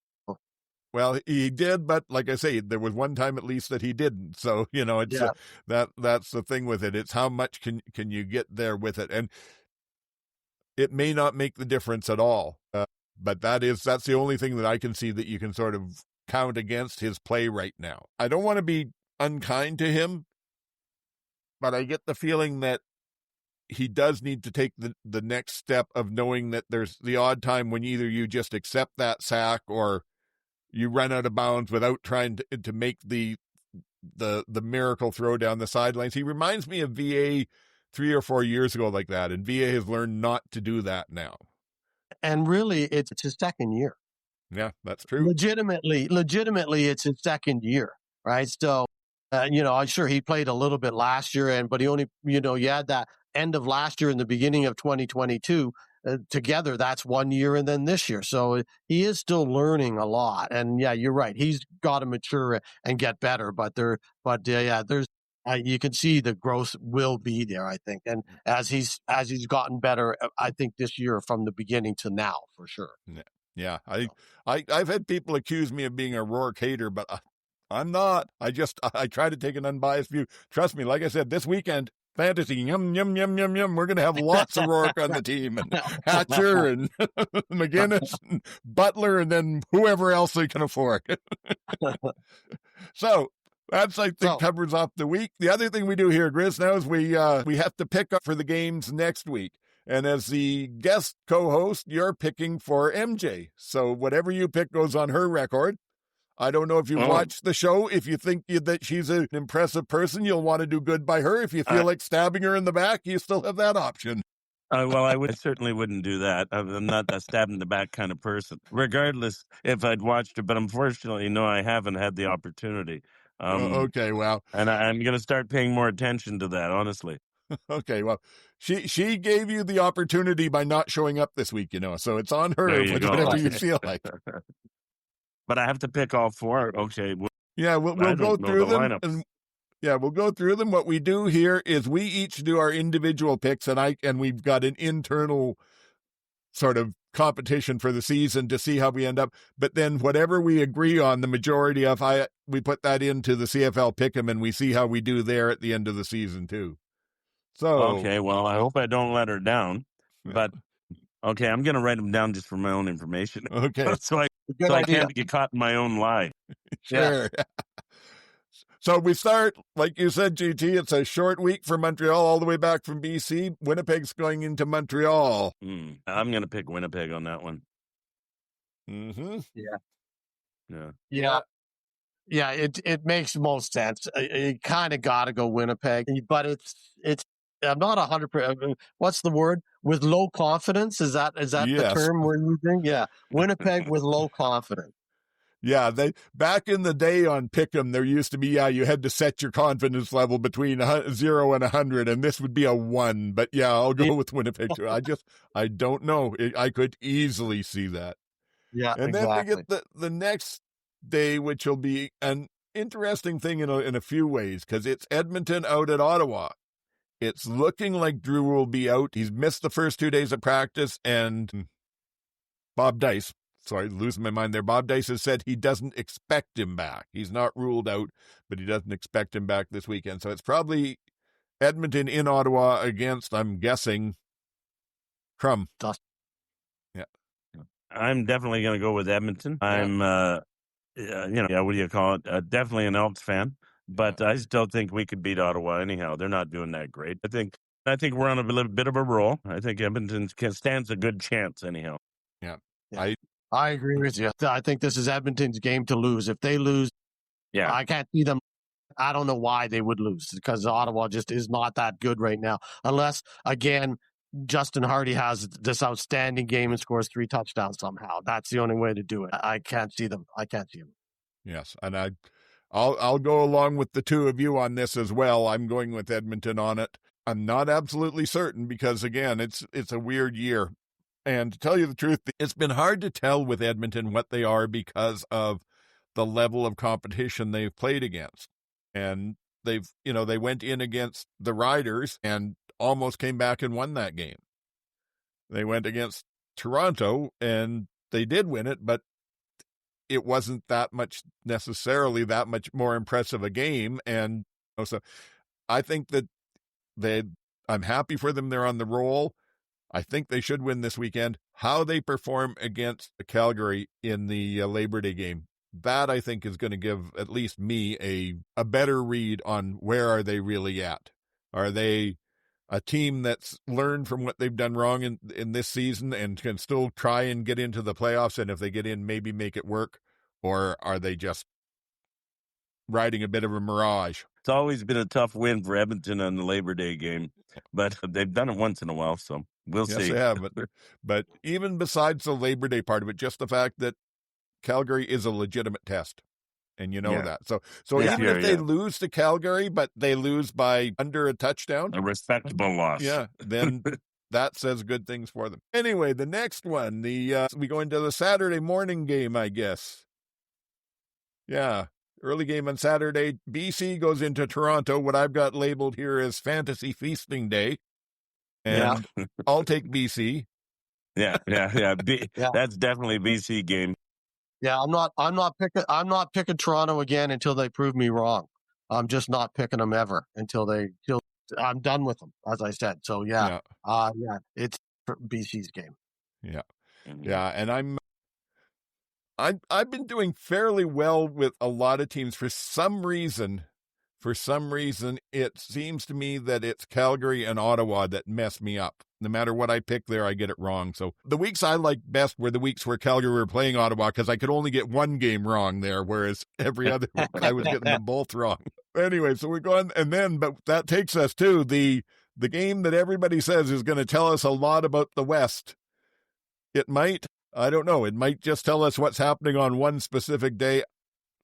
Well, he did, but like I say, there was one time at least that he didn't. So it's that's the thing with it. It's how much can you get there with it, and it may not make the difference at all. But that's the only thing that I can see that you can sort of count against his play right now. I don't want to be unkind to him, but I get the feeling that he does need to take the next step of knowing that there's the odd time when either you just accept that sack or you run out of bounds without trying to make the miracle throw down the sidelines. He reminds me of VA 3 or 4 years ago like that, and VA has learned not to do that now. And really, it's his second year. Yeah, that's true. Legitimately, it's his second year, right? So, I'm sure he played a little bit last year, but he only, you had that end of last year and the beginning of 2022 together. That's 1 year, and then this year. So he is still learning a lot. And yeah, you're right. He's got to mature and get better. There's. You can see the growth will be there, I think. And as he's gotten better, I think this year from the beginning to now, for sure. Yeah. I've had people accuse me of being a Rourke hater, but I'm not. I try to take an unbiased view. Trust me, like I said, this weekend, fantasy, yum, yum, yum, yum, yum. We're going to have lots of Rourke on the team, and Hatcher and McGinnis and Butler, and then whoever else they can afford. So, that's, I think, covers off the week. The other thing we do here, Griz, now is we have to pick up for the games next week. And as the guest co-host, you're picking for MJ. So whatever you pick goes on her record. I don't know if you've watched the show. If you think that she's an impressive person, you'll want to do good by her. If you feel like stabbing her in the back, you still have that option. Well, I certainly wouldn't do that. I'm not a stab in the back kind of person, regardless if I'd watched it. But unfortunately, no, I haven't had the opportunity. Okay, well. And I'm going to start paying more attention to that, honestly. Okay, well, she gave you the opportunity by not showing up this week, so it's on her, whatever you feel like. But I have to pick all four. Okay. Yeah, we'll go through them. And, we'll go through them. What we do here is we each do our individual picks, and we've got an internal sort of competition for the season to see how we end up. But then whatever we agree on, the majority of, we put that into the CFL Pick'em, and we see how we do there at the end of the season too. So okay, well, I hope I don't let her down. But okay, I'm going to write them down just for my own information. Okay, so I can't get caught in my own lie. Sure. Yeah. So we start, like you said, GT, it's a short week for Montreal all the way back from BC. Winnipeg's going into Montreal. I'm going to pick Winnipeg on that one. Mm-hmm. Yeah, it makes most sense. You kind of got to go Winnipeg, but it's I'm not 100%. What's the word? With low confidence? Is that yes. the term we're using? Yeah, Winnipeg with low confidence. Yeah, back in the day on Pick'em, there used to be, you had to set your confidence level between 0 and 100, and this would be a 1. But yeah, I'll go with Winnipeg too. I don't know. I could easily see that. Yeah, and exactly. then we get the next day, which will be an interesting thing in a few ways, because it's Edmonton out at Ottawa. It's looking like Drew will be out. He's missed the first 2 days of practice, and Bob Dice, sorry, losing my mind there. Bob Dice has said he doesn't expect him back. He's not ruled out, but he doesn't expect him back this weekend. So it's probably Edmonton in Ottawa against, I'm guessing, Crum. Yeah. I'm definitely going to go with Edmonton. I'm, what do you call it? Definitely an Elks fan, but I still think we could beat Ottawa anyhow. They're not doing that great. I think we're on a little bit of a roll. I think Edmonton stands a good chance anyhow. Yeah. I agree with you. I think this is Edmonton's game to lose. If they lose, I can't see them. I don't know why they would lose, because Ottawa just is not that good right now. Unless, again, Justin Hardy has this outstanding game and scores 3 touchdowns somehow. That's the only way to do it. I can't see them. Yes, and I'll go along with the two of you on this as well. I'm going with Edmonton on it. I'm not absolutely certain because, again, it's a weird year. And to tell you the truth, it's been hard to tell with Edmonton what they are because of the level of competition they've played against. And they went in against the Riders and almost came back and won that game. They went against Toronto and they did win it, but it wasn't necessarily that much more impressive a game. And so I think that I'm happy for them. They're on the roll. I think they should win this weekend. How they perform against Calgary in the Labor Day game, that I think is going to give at least me a better read on where are they really at. Are they a team that's learned from what they've done wrong in this season and can still try and get into the playoffs, and if they get in, maybe make it work? Or are they just riding a bit of a mirage? It's always been a tough win for Edmonton on the Labor Day game, but they've done it once in a while, so we'll see. Yes, they have. But even besides the Labor Day part of it, just the fact that Calgary is a legitimate test, and that. So even if they lose to Calgary, but they lose by under a touchdown, a respectable loss. Yeah, then that says good things for them. Anyway, the next one, we go into the Saturday morning game, I guess. Yeah. Early game on Saturday. BC goes into Toronto, what I've got labeled here as Fantasy Feasting Day. And I'll take BC. Yeah. That's definitely a BC game. Yeah, I'm not picking Toronto again until they prove me wrong. I'm just not picking them ever until I'm done with them, as I said. So it's BC's game. Yeah. Yeah, and I've been doing fairly well with a lot of teams. For some reason, it seems to me that it's Calgary and Ottawa that mess me up. No matter what I pick there, I get it wrong. So the weeks I liked best were the weeks where Calgary were playing Ottawa, because I could only get one game wrong there, whereas every other week I was getting them both wrong. Anyway, so we're going, but that takes us to the the game that everybody says is going to tell us a lot about the West. It might. I don't know. It might just tell us what's happening on one specific day.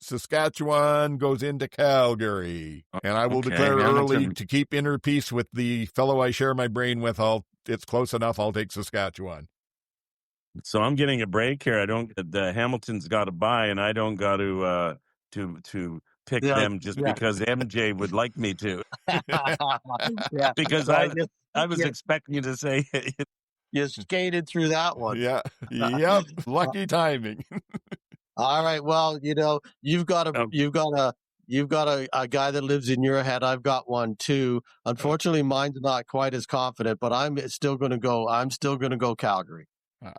Saskatchewan goes into Calgary. And I will declare early to keep inner peace with the fellow I share my brain with. It's close enough. I'll take Saskatchewan. So I'm getting a break here. The Hamilton's got to buy, and I don't got to pick them just because MJ would like me to. Because I was expecting you to say you skated through that one. Yeah. Yep. Lucky timing. All right. Well, you've got a guy that lives in your head. I've got one too. Unfortunately, mine's not quite as confident, but I'm still going to go Calgary.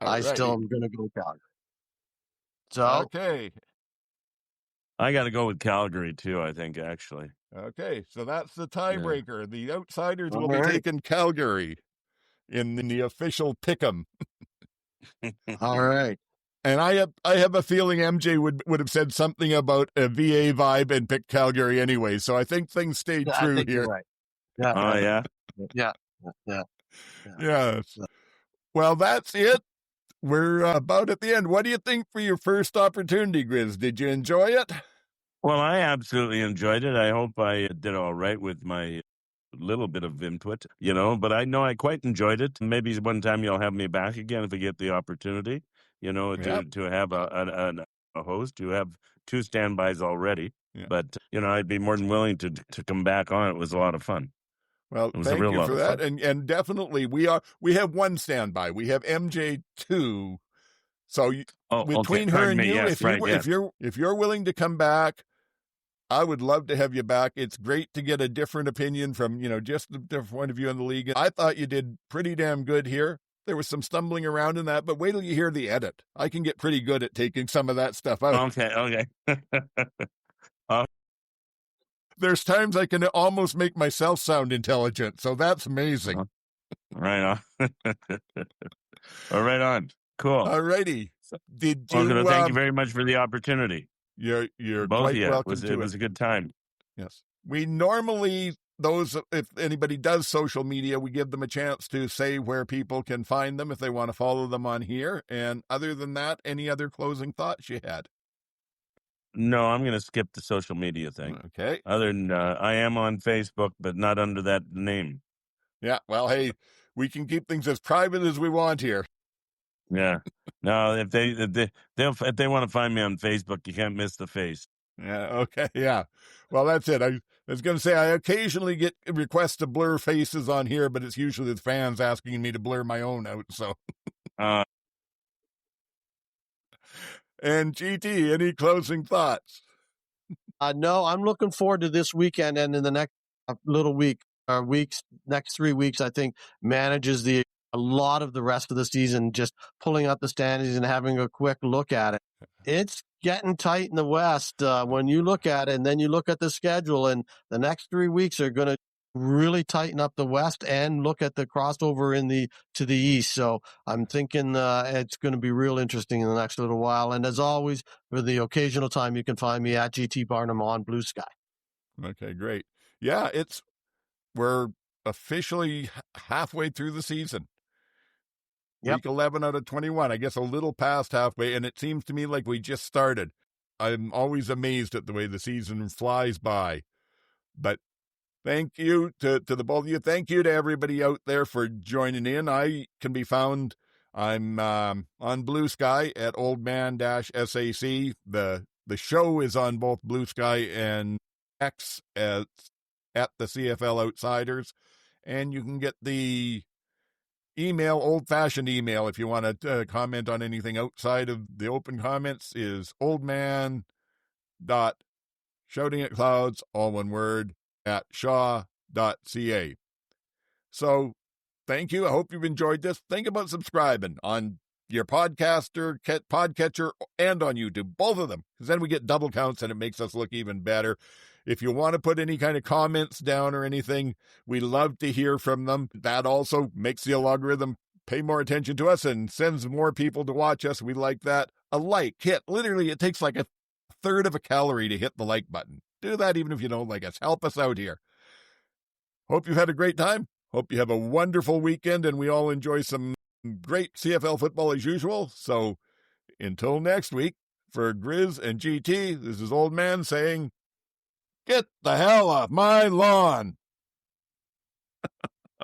I still am going to go Calgary. So okay. I got to go with Calgary too, I think, actually. Okay, so that's the tiebreaker. Yeah. The Outsiders will be taking Calgary in the official pick'em. All right. And I have a feeling MJ would have said something about a VA vibe and picked Calgary anyway. So I think things stayed true here. You're right. Yeah. Oh, yeah? Yeah. Yes. Well, that's it. We're about at the end. What do you think for your first opportunity, Griz? Did you enjoy it? Well, I absolutely enjoyed it. I hope I did all right with my little bit of input, but I know I quite enjoyed it. Maybe one time you'll have me back again if I get the opportunity, to have a host. You have 2 standbys already, but, I'd be more than willing to come back on. It was a lot of fun. Well, thank you for that. And definitely we have 1 standby. We have MJ2. So between her and you, if you're willing to come back, I would love to have you back. It's great to get a different opinion from, just the different point of view in the league. I thought you did pretty damn good here. There was some stumbling around in that, but wait till you hear the edit. I can get pretty good at taking some of that stuff out. Okay. There's times I can almost make myself sound intelligent, so that's amazing. Right on. Right on. Cool. All righty. Did you? Thank you very much for the opportunity. You're both quite welcome. It was a good time. Yes. We normally, if anybody does social media, we give them a chance to say where people can find them if they want to follow them on here. And other than that, any other closing thoughts you had? No, I'm going to skip the social media thing. Okay. Other than I am on Facebook, but not under that name. Yeah. Well, hey, we can keep things as private as we want here. Yeah. No, if they want to find me on Facebook, you can't miss the face. Yeah. Okay. Yeah. Well, that's it. I was going to say I occasionally get requests to blur faces on here, but it's usually the fans asking me to blur my own out. So. And GT, any closing thoughts? No, I'm looking forward to this weekend and in the next little next 3 weeks, I think manages a lot of the rest of the season, just pulling up the standings and having a quick look at it. It's getting tight in the West when you look at it, and then you look at the schedule, and the next 3 weeks are going to really tighten up the West and look at the crossover to the East. So I'm thinking it's going to be real interesting in the next little while. And as always, for the occasional time, you can find me at GT Barnum on Blue Sky. Okay, great. Yeah, we're officially halfway through the season. Yep. Week 11 out of 21, I guess a little past halfway, and it seems to me like we just started. I'm always amazed at the way the season flies by. But thank you to the both of you. Thank you to everybody out there for joining in. I can be found, I'm on Blue Sky at Oldman-SAC. The show is on both Blue Sky and X at the CFL Outsiders. And you can get the email, old-fashioned email, if you want to comment on anything outside of the open comments, is oldman.shoutingatclouds, all one word, at shaw.ca. So, thank you. I hope you've enjoyed this. Think about subscribing on your podcatcher and on YouTube, both of them, because then we get double counts and it makes us look even better. If you want to put any kind of comments down or anything, we love to hear from them. That also makes the algorithm pay more attention to us and sends more people to watch us. We like that. A like, literally, it takes like a third of a calorie to hit the like button. Do that even if you don't like us. Help us out here. Hope you've had a great time. Hope you have a wonderful weekend and we all enjoy some great CFL football as usual. So until next week, for Griz and GT, this is Old Man saying, get the hell off my lawn.